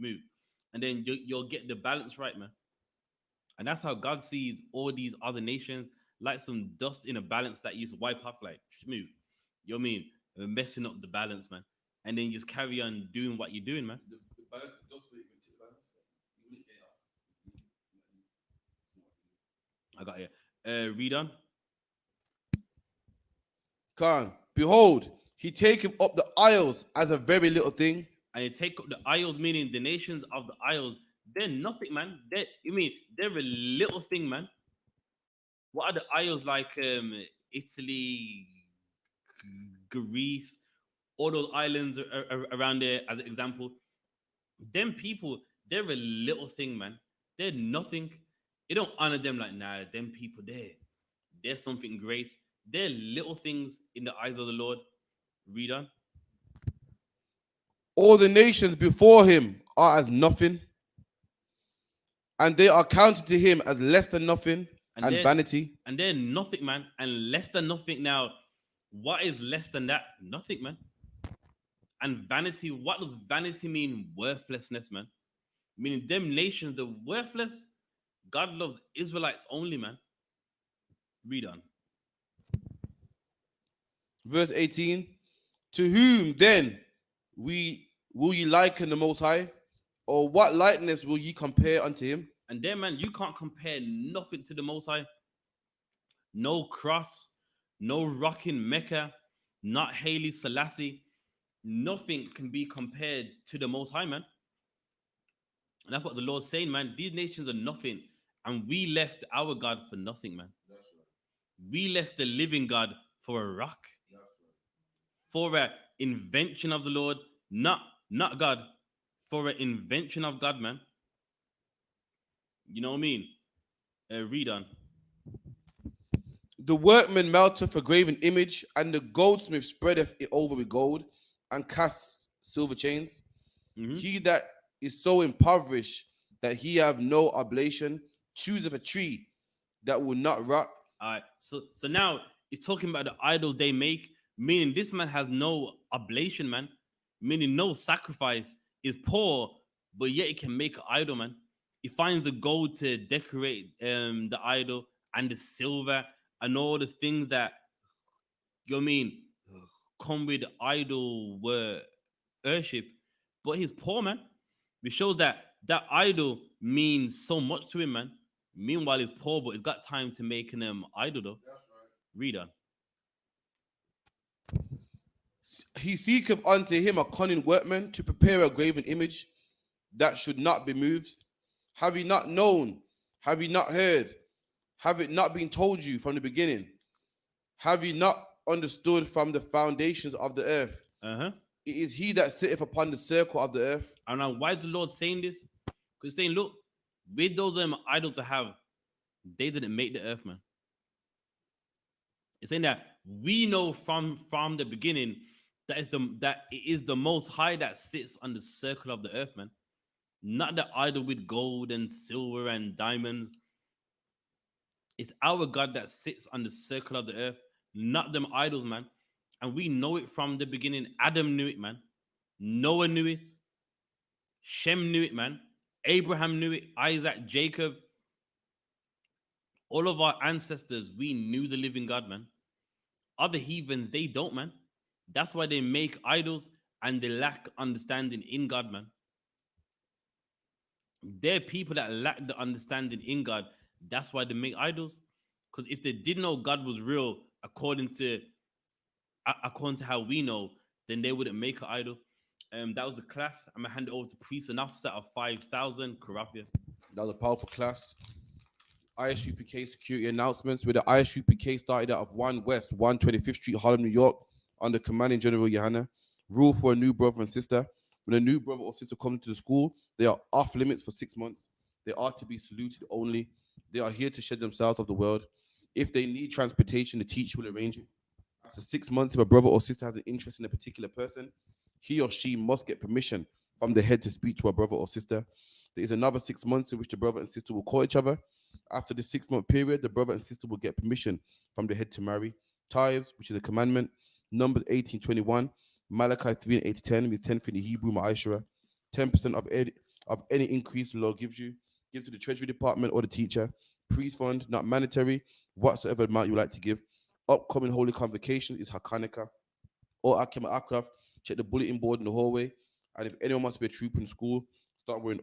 [SPEAKER 1] and then you'll get the balance right, man. And that's how God sees all these other nations, like some dust in a balance that you just wipe off, like move. You know what I mean? Messing up the balance, man. And then you just carry on doing what you're doing, man. I got you. Read on.
[SPEAKER 2] Behold, he taketh up the isles as a very little thing.
[SPEAKER 1] And you take up the isles, meaning the nations of the isles, they're nothing, man. They're a little thing, man. What are the isles like? Italy, Greece, all those islands around there, as an example. Them people, they're a little thing, man. They're nothing. You don't honor them like, nah, them people there. They're something great. They're little things in the eyes of the Lord. Read on.
[SPEAKER 2] All the nations before him are as nothing, and they are counted to him as less than nothing and vanity.
[SPEAKER 1] And they're nothing, man, and less than nothing. Now, what is less than that? Nothing, man. And vanity, what does vanity mean? Worthlessness, man. Meaning them nations, the worthless. God loves Israelites only, man. Read on.
[SPEAKER 2] Verse 18. To whom then we will ye liken the Most High? Or what likeness will ye compare unto him?
[SPEAKER 1] And there, man, you can't compare nothing to the Most High. No cross, no rock in Mecca, not Haile Selassie. Nothing can be compared to the Most High, man. And that's what the Lord's saying, man. These nations are nothing. And we left our God for nothing, man. We left the living God for a rock, for an invention of the Lord, not God, for an invention of God, man. You know what I mean? Read on.
[SPEAKER 2] The workman melteth a graven image, and the goldsmith spreadeth it over with gold, and casts silver chains.
[SPEAKER 1] Mhm.
[SPEAKER 2] He that is so impoverished that he have no oblation, chooseth a tree that will not rot.
[SPEAKER 1] All right. So now it's talking about the idols they make, meaning this man has no oblation, man. Meaning no sacrifice. Is poor, but yet he can make an idol, man. He finds the gold to decorate the idol and the silver and all the things that you know what I mean come with idol worship. But he's poor, man. It shows that that idol means so much to him, man. Meanwhile, he's poor, but he's got time to make an idol, though. Read on.
[SPEAKER 2] He seeketh unto him a cunning workman to prepare a graven image that should not be moved. Have ye not known? Have ye not heard? Have it not been told you from the beginning? Have ye not understood from the foundations of the earth?
[SPEAKER 1] Uh-huh.
[SPEAKER 2] It is he that sitteth upon the circle of the earth.
[SPEAKER 1] And now, why is the Lord saying this? Because he's saying, look, with those idols to have, they didn't make the earth, man. It's saying that we know from the beginning that it is the Most High that sits on the circle of the earth, man. Not the idol with gold and silver and diamonds. It's our God that sits on the circle of the earth, not them idols, man. And we know it from the beginning. Adam knew it, man. Noah knew it. Shem knew it, man. Abraham knew it. Isaac, Jacob. All of our ancestors, we knew the living God, man. Other heathens, they don't, man. That's why they make idols and they lack understanding in God, man. They're people that lack the understanding in God. That's why they make idols. Because if they did know God was real, according to how we know, then they wouldn't make an idol. That was the class. I'm gonna hand it over to priest and officer of 5,000. Karafia.
[SPEAKER 2] That was a powerful class. ISUPK security announcements, where the ISUPK started out of 1 West, 125th Street, Harlem, New York, under commanding General Johanna. Rule for a new brother and sister. When a new brother or sister comes to the school, they are off limits for 6 months. They are to be saluted only. They are here to shed themselves of the world. If they need transportation, the teacher will arrange it. After 6 months, if a brother or sister has an interest in a particular person, he or she must get permission from the head to speak to a brother or sister. There is another 6 months in which the brother and sister will call each other. After the 6 month period, the brother and sister will get permission from the head to marry. Tithes, which is a commandment. Numbers 18:21. Malachi 3:8-10 means 10th in the Hebrew Ma'ashara. 10% of any increase the Lord gives you. Give to the treasury department or the teacher. Priest fund, not mandatory. Whatsoever amount you like to give. Upcoming holy convocation is Hakanika or Akim Akraf. Check the bulletin board in the hallway. And if anyone wants to be a trooper in school, start wearing